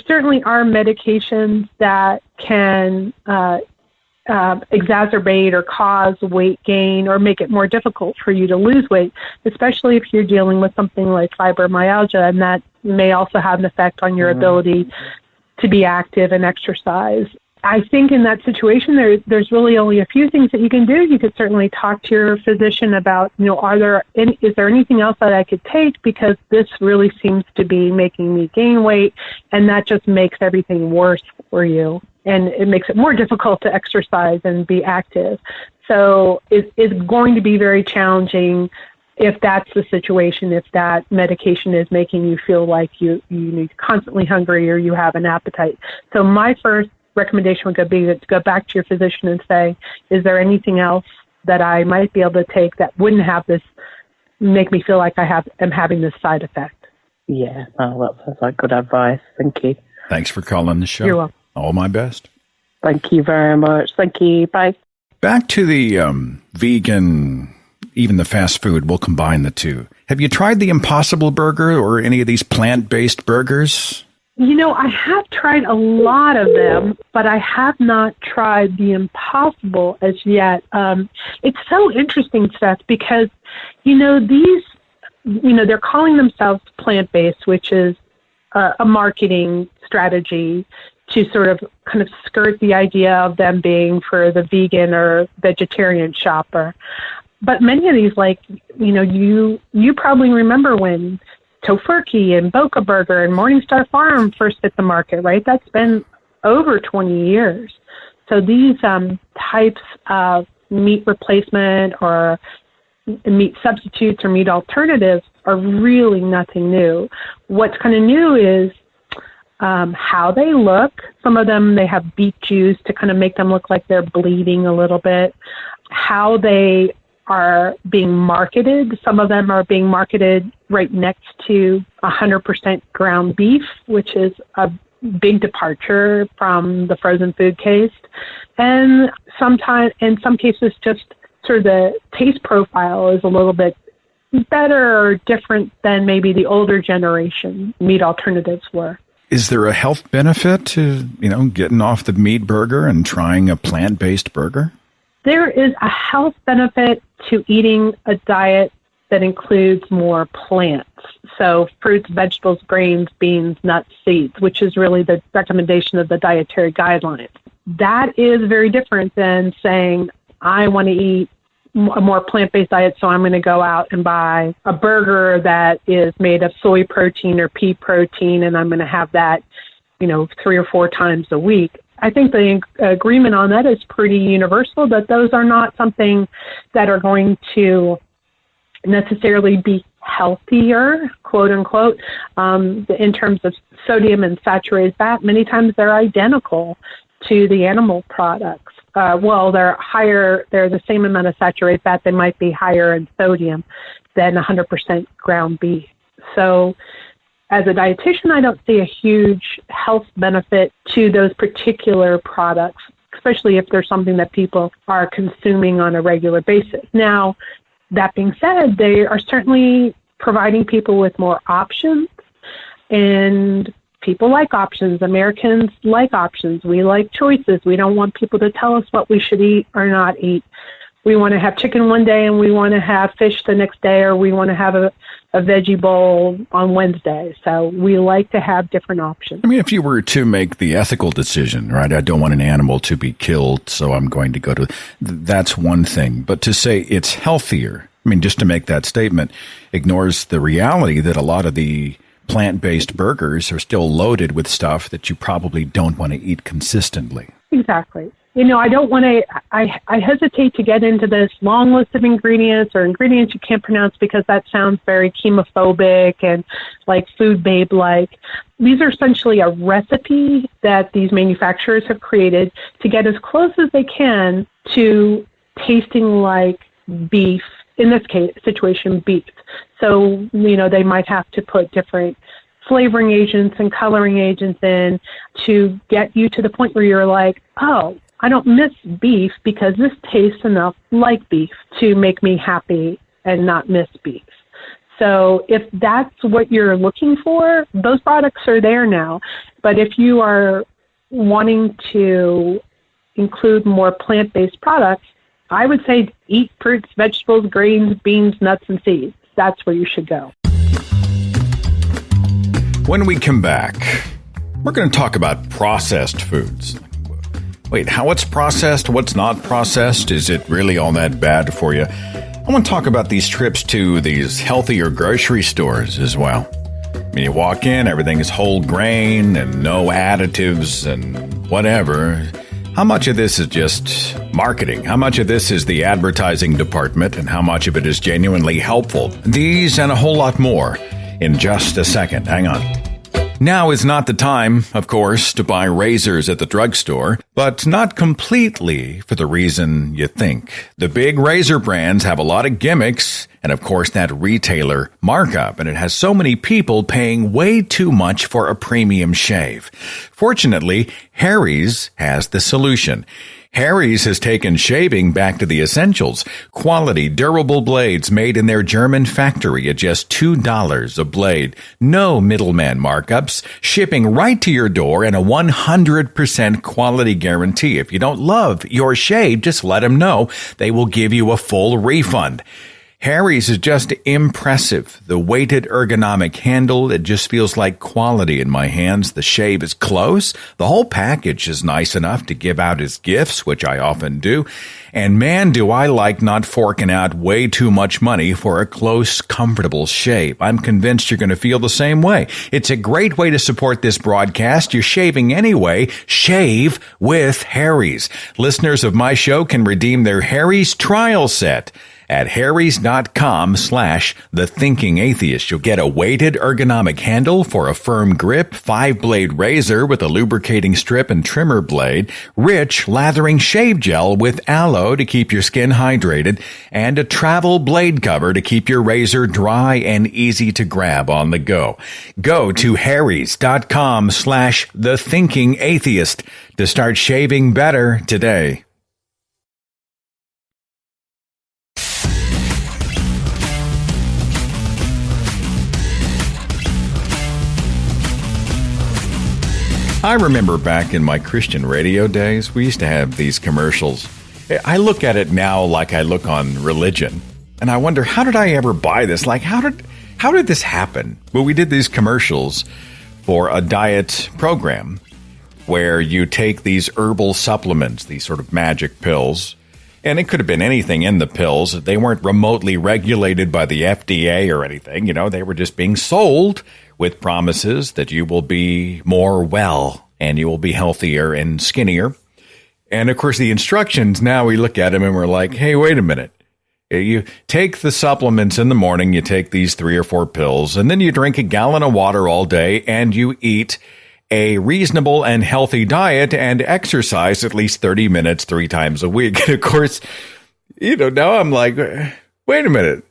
certainly are medications that can exacerbate or cause weight gain or make it more difficult for you to lose weight, especially if you're dealing with something like fibromyalgia, and that may also have an effect on your ability to be active and exercise. I think in that situation, there's really only a few things that you can do. You could certainly talk to your physician about, is there anything else that I could take, because this really seems to be making me gain weight, and that just makes everything worse for you, and it makes it more difficult to exercise and be active. So it's going to be very challenging if that's the situation, if that medication is making you feel like you're constantly hungry or you have an appetite. So my first recommendation would be to go back to your physician and say, is there anything else that I might be able to take that wouldn't have this, make me feel like am having this side effect? Yeah, that sounds like good advice. Thank you. Thanks for calling the show. You're welcome. All my best. Thank you very much. Thank you. Bye. Back to the vegan, even the fast food. We'll combine the two. Have you tried the Impossible Burger or any of these plant-based burgers? I have tried a lot of them, but I have not tried the Impossible as yet. It's so interesting, Seth, because, these, they're calling themselves plant-based, which is a marketing strategy to sort of kind of skirt the idea of them being for the vegan or vegetarian shopper. But many of these, you probably remember when Tofurkey and Boca Burger and Morningstar Farm first hit the market, right? That's been over 20 years. So these types of meat replacement or meat substitutes or meat alternatives are really nothing new. What's kind of new is how they look. Some of them, they have beet juice to kind of make them look like they're bleeding a little bit. How they are being marketed. Some of them are being marketed right next to 100% ground beef, which is a big departure from the frozen food case. And sometimes, in some cases, just sort of the taste profile is a little bit better or different than maybe the older generation meat alternatives were. Is there a health benefit to, getting off the meat burger and trying a plant-based burger? There is a health benefit to eating a diet that includes more plants. So fruits, vegetables, grains, beans, nuts, seeds, which is really the recommendation of the dietary guidelines. That is very different than saying, I want to eat a more plant-based diet, so I'm going to go out and buy a burger that is made of soy protein or pea protein, and I'm going to have that, 3 or 4 times a week. I think the agreement on that is pretty universal, that those are not something that are going to necessarily be healthier, quote unquote, in terms of sodium and saturated fat. Many times they're identical to the animal products. They're higher, they're the same amount of saturated fat, they might be higher in sodium than 100% ground beef. So as a dietitian, I don't see a huge health benefit to those particular products, especially if there's something that people are consuming on a regular basis. Now, that being said, they are certainly providing people with more options, and people like options. Americans like options. We like choices. We don't want people to tell us what we should eat or not eat. We want to have chicken one day and we want to have fish the next day, or we want to have a veggie bowl on Wednesday. So we like to have different options. I mean, if you were to make the ethical decision, right, I don't want an animal to be killed, so I'm going to go to, that's one thing. But to say it's healthier, I mean, just to make that statement, ignores the reality that a lot of the plant-based burgers are still loaded with stuff that you probably don't want to eat consistently. Exactly. I don't want to, I hesitate to get into this long list of ingredients or ingredients you can't pronounce, because that sounds very chemophobic and like food babe-like. These are essentially a recipe that these manufacturers have created to get as close as they can to tasting like beef, in this case situation, beef. So, they might have to put different flavoring agents and coloring agents in to get you to the point where you're like, oh, I don't miss beef because this tastes enough like beef to make me happy and not miss beef. So if that's what you're looking for, those products are there now. But if you are wanting to include more plant-based products, I would say eat fruits, vegetables, grains, beans, nuts, and seeds. That's where you should go. When we come back, we're going to talk about processed foods. Wait, how it's processed, what's not processed? Is it really all that bad for you? I want to talk about these trips to these healthier grocery stores as well. I mean, you walk in, everything is whole grain and no additives and whatever. How much of this is just marketing? How much of this is the advertising department? And how much of it is genuinely helpful? These and a whole lot more in just a second. Hang on. Now is not the time, of course, to buy razors at the drugstore, but not completely for the reason you think. The big razor brands have a lot of gimmicks, and of course that retailer markup, and it has so many people paying way too much for a premium shave. Fortunately, Harry's has the solution. Harry's has taken shaving back to the essentials. Quality, durable blades made in their German factory at just $2 a blade. No middleman markups. Shipping right to your door and a 100% quality guarantee. If you don't love your shave, just let them know. They will give you a full refund. Harry's is just impressive. The weighted ergonomic handle, it just feels like quality in my hands. The shave is close. The whole package is nice enough to give out as gifts, which I often do. And man, do I like not forking out way too much money for a close, comfortable shave. I'm convinced you're going to feel the same way. It's a great way to support this broadcast. You're shaving anyway. Shave with Harry's. Listeners of my show can redeem their Harry's trial set at harrys.com/thethinkingatheist. You'll get a weighted ergonomic handle for a firm grip, 5-blade razor with a lubricating strip and trimmer blade, rich lathering shave gel with aloe to keep your skin hydrated, and a travel blade cover to keep your razor dry and easy to grab on the go. Go to harrys.com/thethinkingatheist to start shaving better today. I remember back in my Christian radio days, we used to have these commercials. I look at it now like I look on religion, and I wonder, how did I ever buy this? Like, how did this happen? Well, we did these commercials for a diet program where you take these herbal supplements, these sort of magic pills, and it could have been anything in the pills. They weren't remotely regulated by the FDA or anything. You know, they were just being sold with promises that you will be more well and you will be healthier and skinnier. And of course, the instructions, now we look at them and we're like, hey, wait a minute. You take the supplements in the morning, you take these 3 or 4 pills, and then you drink a gallon of water all day and you eat a reasonable and healthy diet and exercise at least 30 minutes 3 times a week. And of course, you know, now I'm like, wait a minute.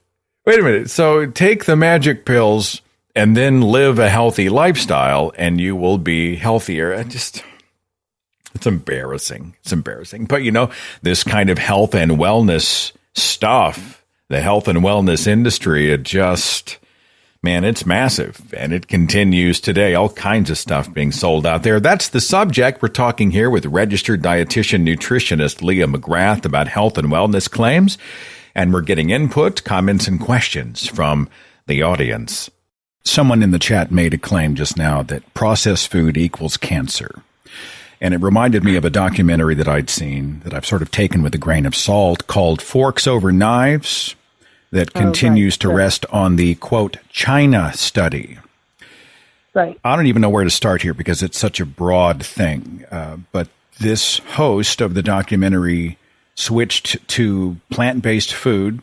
So take the magic pills and then live a healthy lifestyle and you will be healthier. It's embarrassing. It's embarrassing. But you know, this kind of health and wellness stuff, the health and wellness industry, man, it's massive, and it continues today. All kinds of stuff being sold out there. That's the subject. We're talking here with registered dietitian nutritionist Leah McGrath about health and wellness claims, and we're getting input, comments, and questions from the audience. Someone in the chat made a claim just now that processed food equals cancer. And it reminded me of a documentary that I'd seen that I've sort of taken with a grain of salt called Forks Over Knives, that continues to rest on the, quote, China study. Right. I don't even know where to start here because it's such a broad thing. But this host of the documentary switched to plant-based food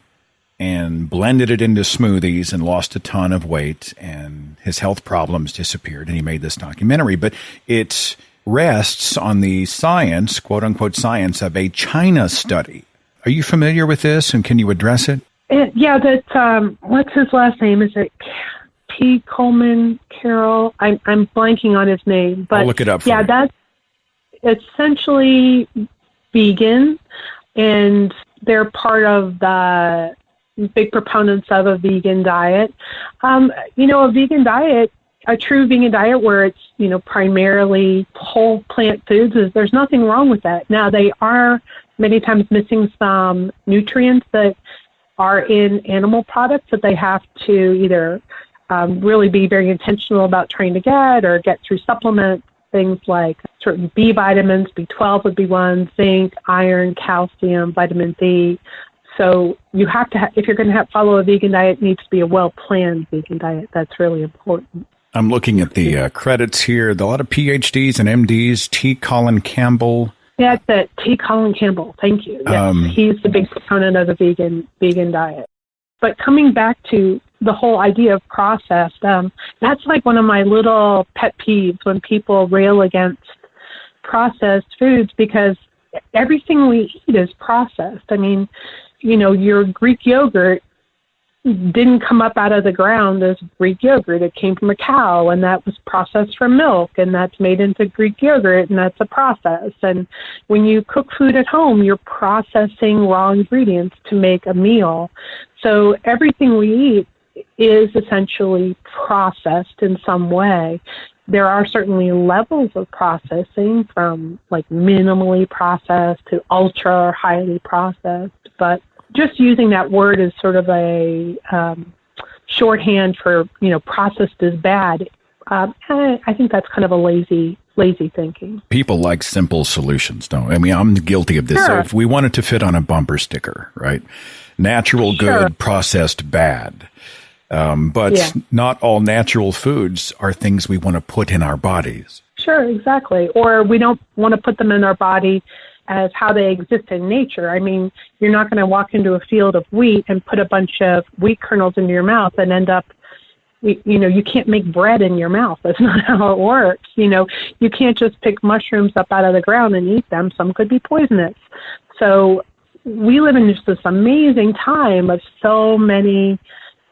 and blended it into smoothies and lost a ton of weight, and his health problems disappeared, and he made this documentary. But it rests on the science, quote-unquote science, of a China study. Are you familiar with this, and can you address it? What's his last name? Is it P. Coleman Carroll. I'm blanking on his name, but I'll look it up for yeah, you. that's essentially vegan, and they're part of the big proponents of a vegan diet. A vegan diet, a true vegan diet where it's, primarily whole plant foods, there's nothing wrong with that. Now, they are many times missing some nutrients that are in animal products that they have to either really be very intentional about trying to get through supplements, things like certain B vitamins, B12 would be one, zinc, iron, calcium, vitamin D. So you have to, if you're going to follow a vegan diet, it needs to be a well-planned vegan diet. That's really important. I'm looking at the credits here. A lot of PhDs and MDs. T. Colin Campbell. Yeah, that's it. T. Colin Campbell. Thank you. Yes, he's the big proponent of the vegan diet. But coming back to the whole idea of processed, that's like one of my little pet peeves when people rail against processed foods, because everything we eat is processed. I mean, your Greek yogurt didn't come up out of the ground as Greek yogurt. It came from a cow, and that was processed from milk, and that's made into Greek yogurt, and that's a process. And when you cook food at home, you're processing raw ingredients to make a meal. So everything we eat is essentially processed in some way. There are certainly levels of processing, from like minimally processed to ultra highly processed, but just using that word as sort of a shorthand for, processed is bad, I think that's kind of a lazy thinking. People like simple solutions, don't they? I mean, I'm guilty of this. Sure. So if we wanted to fit on a bumper sticker, right? Natural good, processed bad. But not all natural foods are things we want to put in our bodies. Sure, exactly. Or we don't want to put them in our body as how they exist in nature. I mean, you're not going to walk into a field of wheat and put a bunch of wheat kernels into your mouth and end up, you can't make bread in your mouth. That's not how it works. You can't just pick mushrooms up out of the ground and eat them. Some could be poisonous. So we live in just this amazing time of so many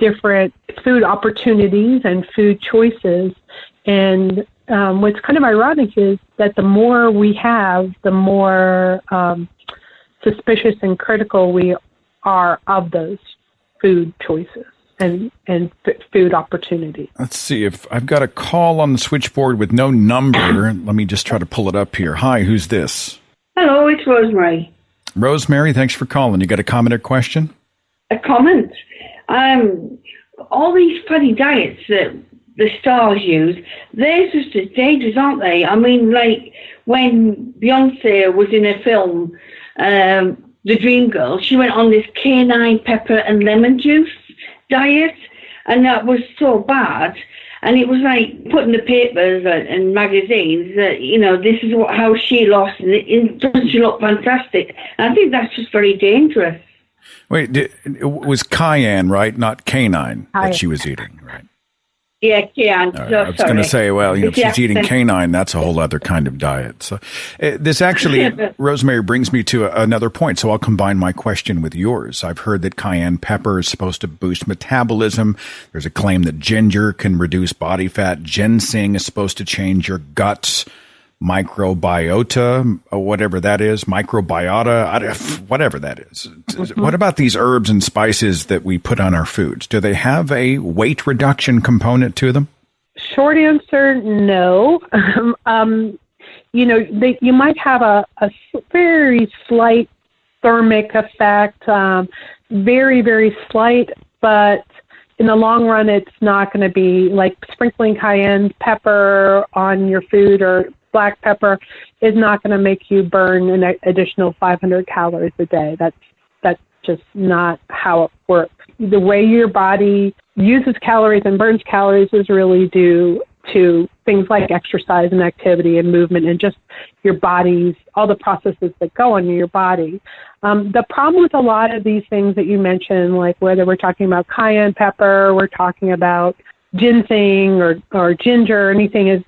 different food opportunities and food choices. And what's kind of ironic is that the more we have, the more suspicious and critical we are of those food choices and food opportunities. Let's see if I've got a call on the switchboard with no number. Let me just try to pull it up here. Hi, who's this? Hello, it's Rosemary. Rosemary, thanks for calling. You got a comment or question? A comment. All these funny diets that the stars use, they're just as dangerous, aren't they? I mean, like when Beyonce was in a film, The Dream Girl, she went on this canine pepper and lemon juice diet, and that was so bad. And it was like put in the papers and magazines that, this is how she lost, and doesn't she look fantastic? And I think that's just very dangerous. Wait, it was cayenne, right? Not canine that she was eating, right? Yeah, cayenne. I was going to say, well, if she's eating canine, that's a whole other kind of diet. So this actually, Rosemary, brings me to another point. So I'll combine my question with yours. I've heard that cayenne pepper is supposed to boost metabolism. There's a claim that ginger can reduce body fat. Ginseng is supposed to change your guts microbiota, or whatever that is, microbiota, whatever that is. Mm-hmm. What about these herbs and spices that we put on our foods? Do they have a weight reduction component to them? Short answer, no. You might have a very slight thermic effect, very, very slight, but in the long run, it's not going to be like sprinkling cayenne pepper on your food or black pepper is not going to make you burn an additional 500 calories a day. That's just not how it works. The way your body uses calories and burns calories is really due to things like exercise and activity and movement and just your body's, all the processes that go on in your body. The problem with a lot of these things that you mentioned, like whether we're talking about cayenne pepper, we're talking about ginseng or ginger or anything, is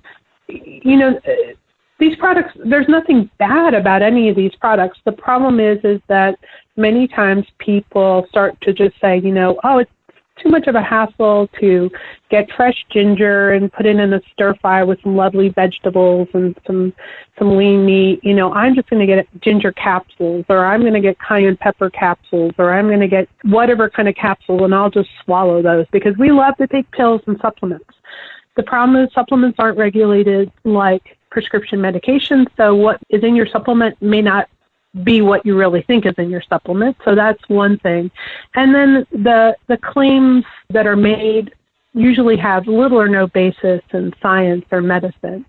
these products, there's nothing bad about any of these products. The problem is that many times people start to just say, it's too much of a hassle to get fresh ginger and put it in a stir fry with some lovely vegetables and some lean meat. I'm just going to get ginger capsules, or I'm going to get cayenne pepper capsules, or I'm going to get whatever kind of capsule, and I'll just swallow those because we love to take pills and supplements. The problem is supplements aren't regulated like prescription medication, so what is in your supplement may not be what you really think is in your supplement. So that's one thing. And then the claims that are made usually have little or no basis in science or medicine.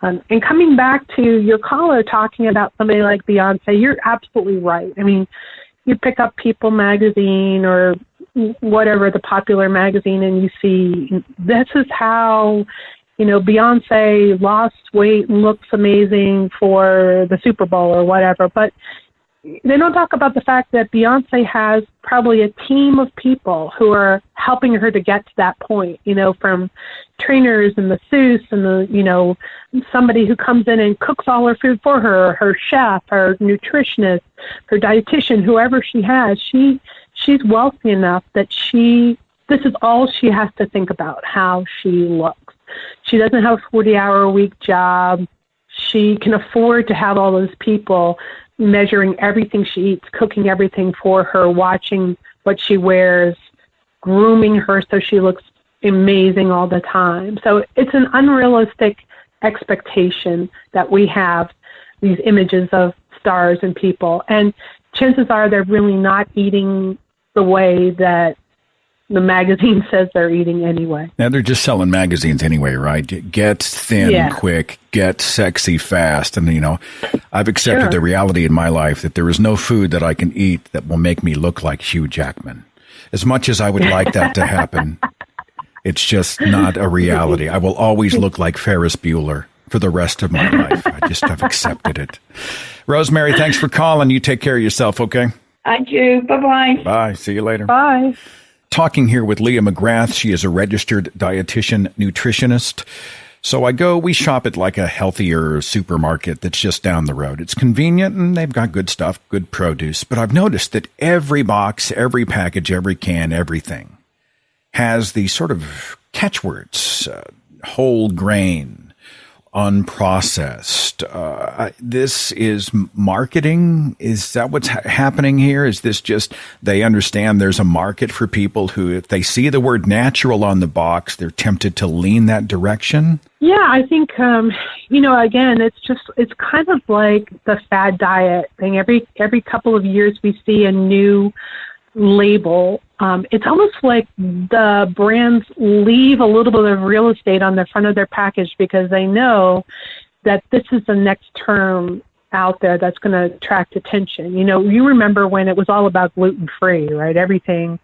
And coming back to your caller talking about somebody like Beyonce, you're absolutely right. I mean, you pick up People magazine or whatever, the popular magazine, and you see this is how Beyonce lost weight and looks amazing for the Super Bowl or whatever. But they don't talk about the fact that Beyonce has probably a team of people who are helping her to get to that point, from trainers and masseuse and somebody who comes in and cooks all her food for her, her chef, her nutritionist, her dietitian, whoever she has. She's wealthy enough that this is all she has to think about, how she looks. She doesn't have a 40-hour-a-week job. She can afford to have all those people measuring everything she eats, cooking everything for her, watching what she wears, grooming her so she looks amazing all the time. So it's an unrealistic expectation that we have, these images of stars and people. And chances are they're really not eating the way that the magazine says they're eating anyway. Now, they're just selling magazines anyway, right? Get thin quick, get sexy fast. And, I've accepted the reality in my life that there is no food that I can eat that will make me look like Hugh Jackman. As much as I would like that to happen, it's just not a reality. I will always look like Ferris Bueller for the rest of my life. I just have accepted it. Rosemary, thanks for calling. You take care of yourself, okay? I do. Bye-bye. Bye. See you later. Bye. Talking here with Leah McGrath. She is a registered dietitian nutritionist. So we shop at like a healthier supermarket that's just down the road. It's convenient and they've got good stuff, good produce. But I've noticed that every box, every package, every can, everything has these sort of catchwords, whole grain, unprocessed. This is marketing. Is that what's happening here? Is this just they understand there's a market for people who, if they see the word natural on the box, they're tempted to lean that direction? Yeah, I think, again, it's kind of like the fad diet thing. Every couple of years we see a new label. It's almost like the brands leave a little bit of real estate on the front of their package because they know that this is the next term out there that's going to attract attention. You remember when it was all about gluten-free, right? Everything,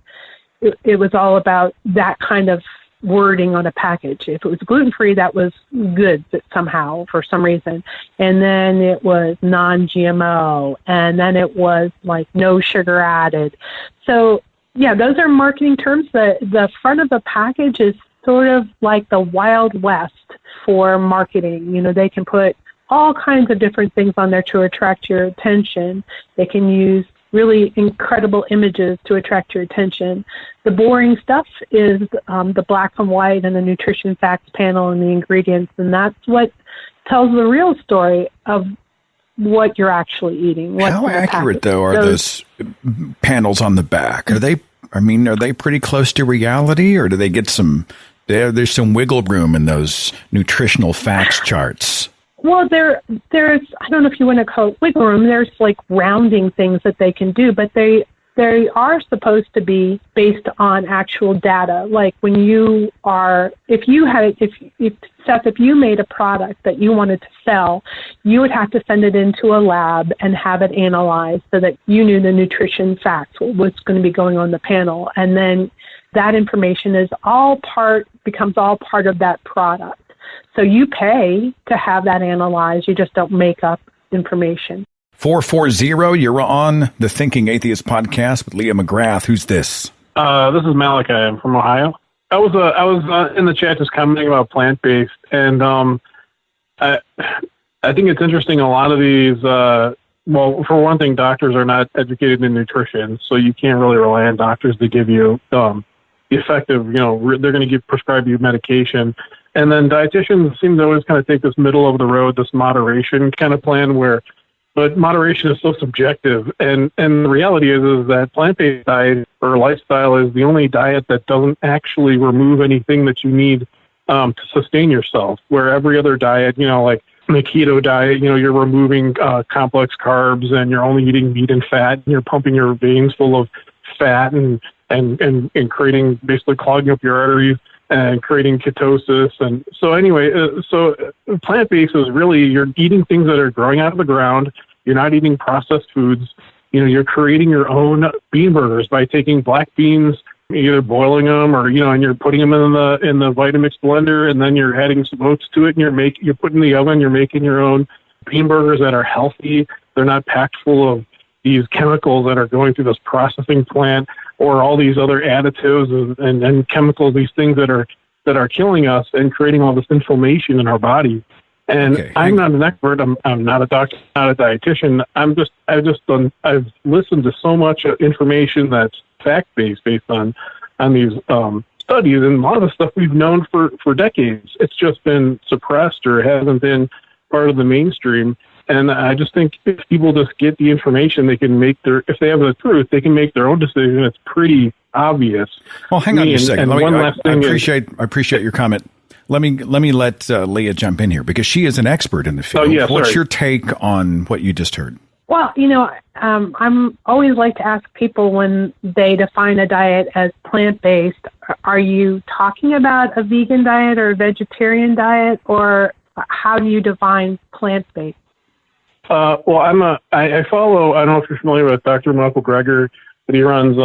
it was all about that kind of wording on a package. If it was gluten-free, that was good somehow for some reason. And then it was non-GMO, and then it was like no sugar added. So, yeah, those are marketing terms. The front of the package is sort of like the Wild West for marketing. They can put all kinds of different things on there to attract your attention. They can use really incredible images to attract your attention. The boring stuff is the black and white and the nutrition facts panel and the ingredients, and that's what tells the real story of what you're actually eating. How accurate, though, are those panels on the back? Are they pretty close to reality, or do they get there's some wiggle room in those nutritional facts charts? Well, there's, I don't know if you want to call it wiggle room, there's like rounding things that they can do, but they are supposed to be based on actual data. Like when if you made a product that you wanted to sell, you would have to send it into a lab and have it analyzed so that you knew the nutrition facts, what's going to be going on the panel. And then that information becomes all part of that product. So you pay to have that analyzed. You just don't make up information. 440, you're on the Thinking Atheist podcast with Leah McGrath. Who's this? This is Malachi. I'm from Ohio. I was in the chat just commenting about plant-based, and I think it's interesting. A lot of these, for one thing, doctors are not educated in nutrition, so you can't really rely on doctors to give you the effective, they're going to prescribe you medication. And then dietitians seem to always kind of take this middle of the road, this moderation kind of plan but moderation is so subjective. And the reality is that plant-based diet or lifestyle is the only diet that doesn't actually remove anything that you need to sustain yourself, where every other diet, like the keto diet, you're removing complex carbs and you're only eating meat and fat, and you're pumping your veins full of fat and creating, basically clogging up your arteries and creating ketosis. And so anyway, so plant-based is really, you're eating things that are growing out of the ground. You're not eating processed foods. You're creating your own bean burgers by taking black beans, either boiling them or, and you're putting them in the Vitamix blender, and then you're adding some oats to it, and you're putting in the oven, you're making your own bean burgers that are healthy. They're not packed full of these chemicals that are going through this processing plant, or all these other additives and chemicals, these things that are killing us and creating all this inflammation in our body. And I'm not an expert. I'm not a doctor, not a dietitian. I've listened to so much information that's fact-based based on these studies, and a lot of the stuff we've known for decades. It's just been suppressed or hasn't been part of the mainstream. And I just think if people just get the information, they can if they have the truth, they can make their own decision. It's pretty obvious. Well, hang on a second. I appreciate your comment. Let me let Leah jump in here, because she is an expert in the field. What's your take on what you just heard? Well, I'm always like to ask people when they define a diet as plant-based, are you talking about a vegan diet or a vegetarian diet, or how do you define plant-based? Well, I follow, I don't know if you're familiar with Dr. Michael Greger, but he runs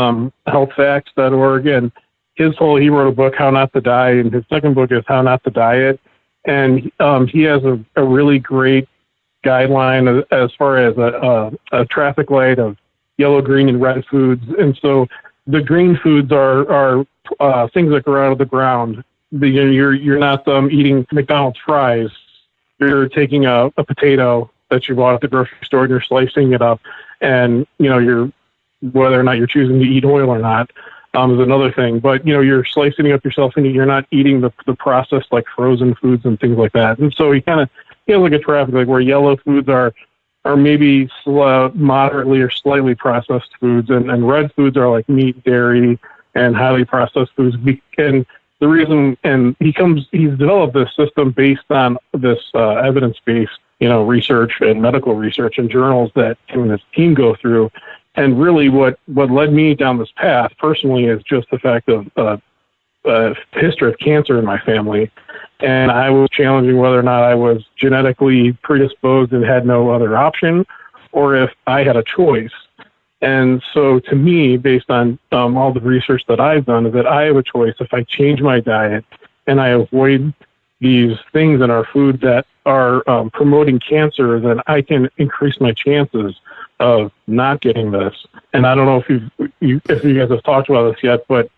healthfacts.org, and he wrote a book, How Not to Die, and his second book is How Not to Diet. And he has a really great guideline as far as a traffic light of yellow, green, and red foods. And so the green foods are things that grow out of the ground. You're not eating McDonald's fries. You're taking a potato that you bought at the grocery store and you're slicing it up, and you're, whether or not you're choosing to eat oil or not is another thing. But you're slicing it up yourself, and you're not eating the processed, like frozen foods and things like that. And so he has like a traffic, like where yellow foods are maybe moderately or slightly processed foods, and red foods are like meat, dairy, and highly processed foods. And the reason, and he's developed this system based on this evidence-based research and medical research and journals that him and his team go through. And really what led me down this path personally is just the fact of history of cancer in my family. And I was challenging whether or not I was genetically predisposed and had no other option, or if I had a choice. And so to me, based on all the research that I've done, is that I have a choice. If I change my diet and I avoid these things in our food that are promoting cancer, then I can increase my chances of not getting this. And I don't know if you guys have talked about this yet, but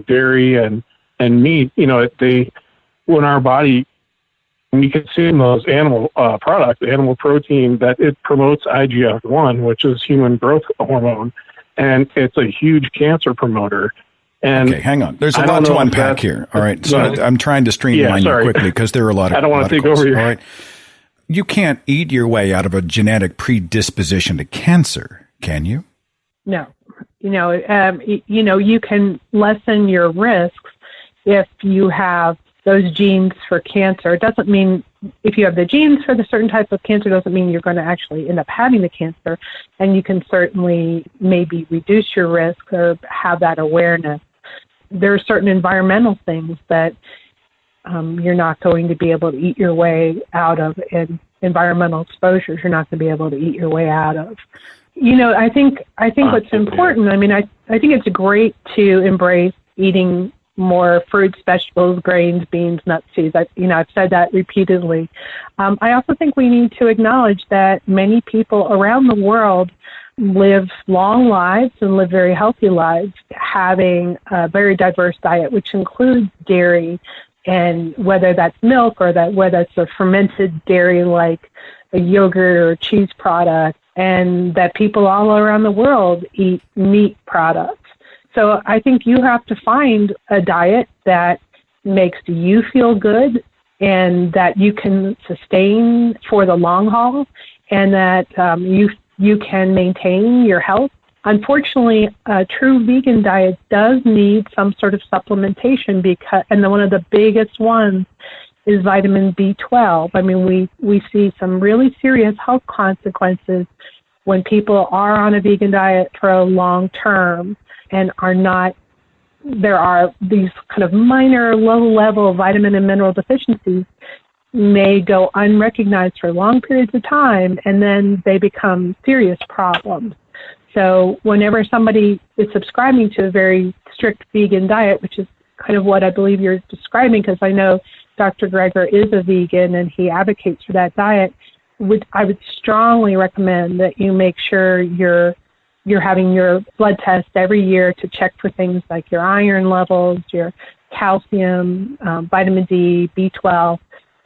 dairy and meat, when our body, when you consume those animal products, animal protein, that it promotes IGF-1, which is human growth hormone, and it's a huge cancer promoter. And okay, hang on. There's a lot to unpack here. All right. So I'm trying to streamline you quickly because there are a lot of. I don't want to take over here. All right. You can't eat your way out of a genetic predisposition to cancer, can you? No. You can lessen your risks if you have those genes for cancer. It doesn't mean if you have the genes for the certain type of cancer, doesn't mean you're going to actually end up having the cancer. And you can certainly maybe reduce your risk or have that awareness. There are certain environmental things that you're not going to be able to eat your way out of, and environmental exposures you're not going to be able to eat your way out of. I think what's important, I think it's great to embrace eating more fruits, vegetables, grains, beans, nuts, seeds. I've said that repeatedly. I also think we need to acknowledge that many people around the world live long lives and live very healthy lives, having a very diverse diet, which includes dairy, and whether that's milk or whether it's a fermented dairy like a yogurt or a cheese product, and that people all around the world eat meat products. So I think you have to find a diet that makes you feel good and that you can sustain for the long haul, and that you can maintain your health. Unfortunately, a true vegan diet does need some sort of supplementation, and one of the biggest ones is vitamin B12. I mean, we see some really serious health consequences when people are on a vegan diet for a long term and are not. There are these kind of minor low-level vitamin and mineral deficiencies may go unrecognized for long periods of time, and then they become serious problems. So whenever somebody is subscribing to a very strict vegan diet, which is kind of what I believe you're describing, because I know Dr. Greger is a vegan and he advocates for that diet, I would strongly recommend that you make sure you're having your blood test every year to check for things like your iron levels, your calcium, vitamin D, B12,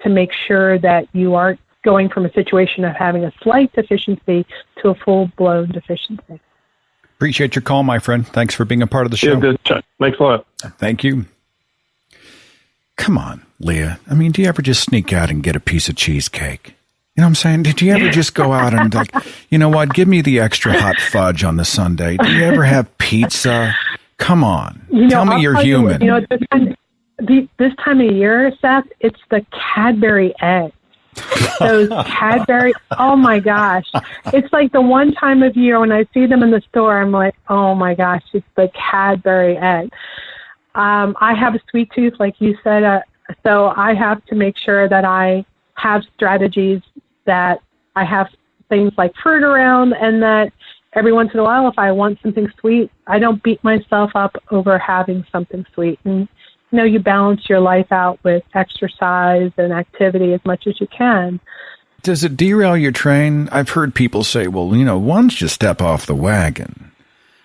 to make sure that you aren't going from a situation of having a slight deficiency to a full-blown deficiency. Appreciate your call, my friend. Thanks for being a part of the show. Yeah, good. Thanks a lot. Thank you. Come on, Leah. I mean, do you ever just sneak out and get a piece of cheesecake? You know what I'm saying? Did you ever just go out and like, you know what, give me the extra hot fudge on the sundae? Do you ever have pizza? Come on. Tell me you're human. This time of year, Seth, it's the Cadbury egg. Those Cadbury, oh my gosh. It's like the one time of year when I see them in the store, I'm like, oh my gosh, it's the Cadbury egg. I have a sweet tooth, like you said, so I have to make sure that I have strategies, that I have things like fruit around, and that every once in a while, if I want something sweet, I don't beat myself up over having something sweet. And, you balance your life out with exercise and activity as much as you can. Does it derail your train? I've heard people say, well, once you step off the wagon,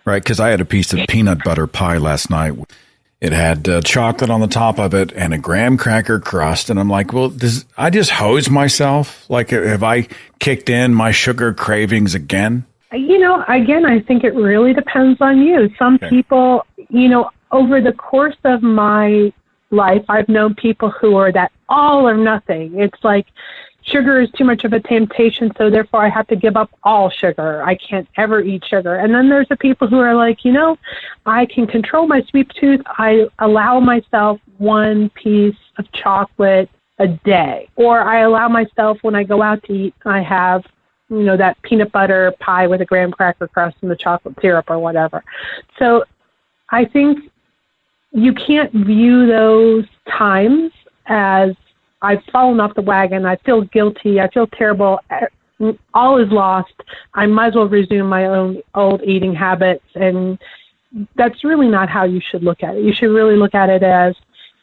right? Because I had a piece of peanut butter pie last night. It had chocolate on the top of it and a graham cracker crust. And I'm like, well, I just hose myself? Like, have I kicked in my sugar cravings again? Again, I think it really depends on you. Some people, over the course of my life, I've known people who are that all or nothing. It's like sugar is too much of a temptation, so therefore I have to give up all sugar. I can't ever eat sugar. And then there's the people who are like, I can control my sweet tooth. I allow myself one piece of chocolate a day. Or I allow myself, when I go out to eat, I have, that peanut butter pie with a graham cracker crust and the chocolate syrup or whatever. So I think you can't view those times as I've fallen off the wagon, I feel guilty, I feel terrible, all is lost, I might as well resume my own old eating habits. And that's really not how you should look at it. You should really look at it as,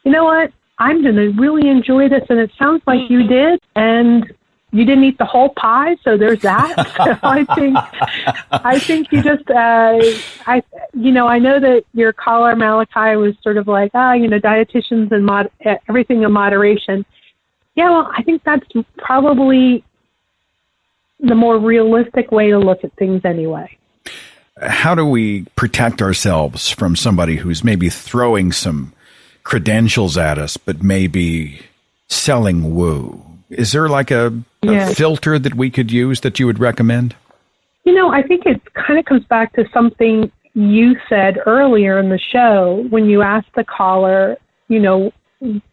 you know what, I'm going to really enjoy this, and it sounds like you did, and you didn't eat the whole pie, so there's that. So I think you just, I know that your caller, Malachi, was sort of like, dietitians and everything in moderation. Yeah, well, I think that's probably the more realistic way to look at things anyway. How do we protect ourselves from somebody who's maybe throwing some credentials at us, but maybe selling woo? Is there like a filter that we could use that you would recommend? I think it kind of comes back to something you said earlier in the show when you asked the caller,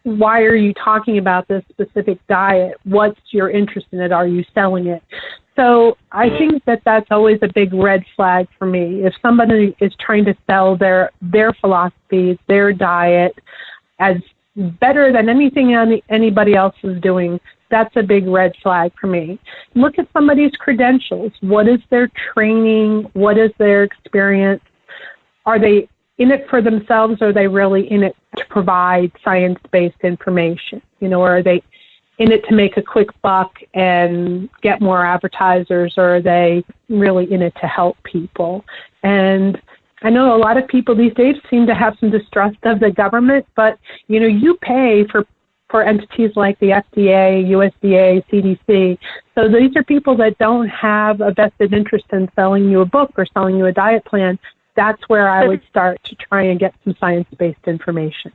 why are you talking about this specific diet? What's your interest in it? Are you selling it? So I think that that's always a big red flag for me. If somebody is trying to sell their philosophy, their diet as better than anything anybody else is doing, that's a big red flag for me. Look at somebody's credentials. What is their training? What is their experience? Are they in it for themselves, or are they really in it to provide science-based information? Or are they in it to make a quick buck and get more advertisers, or are they really in it to help people? And I know a lot of people these days seem to have some distrust of the government, but, you pay for entities like the FDA, USDA, CDC. So these are people that don't have a vested interest in selling you a book or selling you a diet plan. that's where I would start to try and get some science-based information.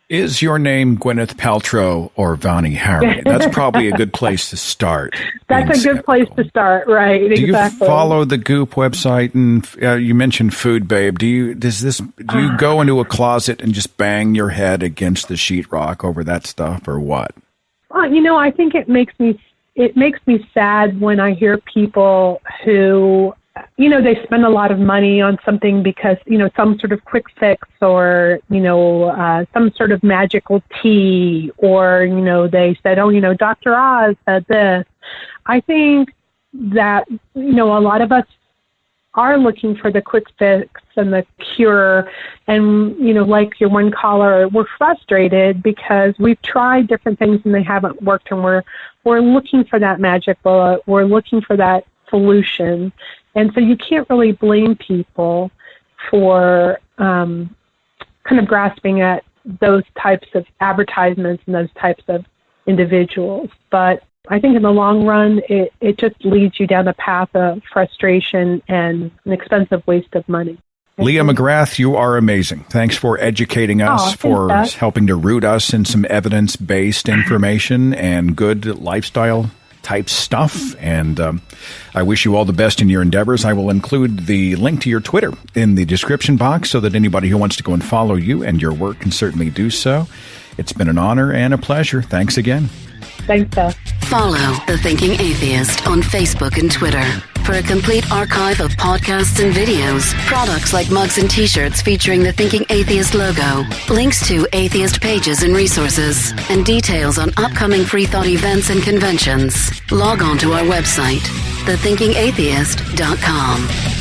Is your name Gwyneth Paltrow or Vani Harry? That's probably a good place to start. That's a good place to start, right? Do exactly. you follow the Goop website? And you mentioned Food Babe. Do you go into a closet and just bang your head against the sheetrock over that stuff, or what? I think it makes me sad when I hear people who, they spend a lot of money on something because, some sort of quick fix or, some sort of magical tea, or, they said, Dr. Oz said this. I think that, a lot of us are looking for the quick fix and the cure. And, like your one caller, we're frustrated because we've tried different things and they haven't worked, and we're looking for that magic bullet. We're looking for that solution. And so you can't really blame people for kind of grasping at those types of advertisements and those types of individuals. But I think in the long run, it just leads you down the path of frustration and an expensive waste of money. Leah McGrath, you are amazing. Thanks for educating us, for helping to root us in some evidence-based information and good lifestyle type stuff. And I wish you all the best in your endeavors. I will include the link to your Twitter in the description box so that anybody who wants to go and follow you and your work can certainly do so. It's been an honor and a pleasure. Thanks again. Thanks, Beth. Follow The Thinking Atheist on Facebook and Twitter for a complete archive of podcasts and videos, products like mugs and t-shirts featuring the Thinking Atheist logo, links to atheist pages and resources, and details on upcoming Free Thought events and conventions. Log on to our website, thethinkingatheist.com.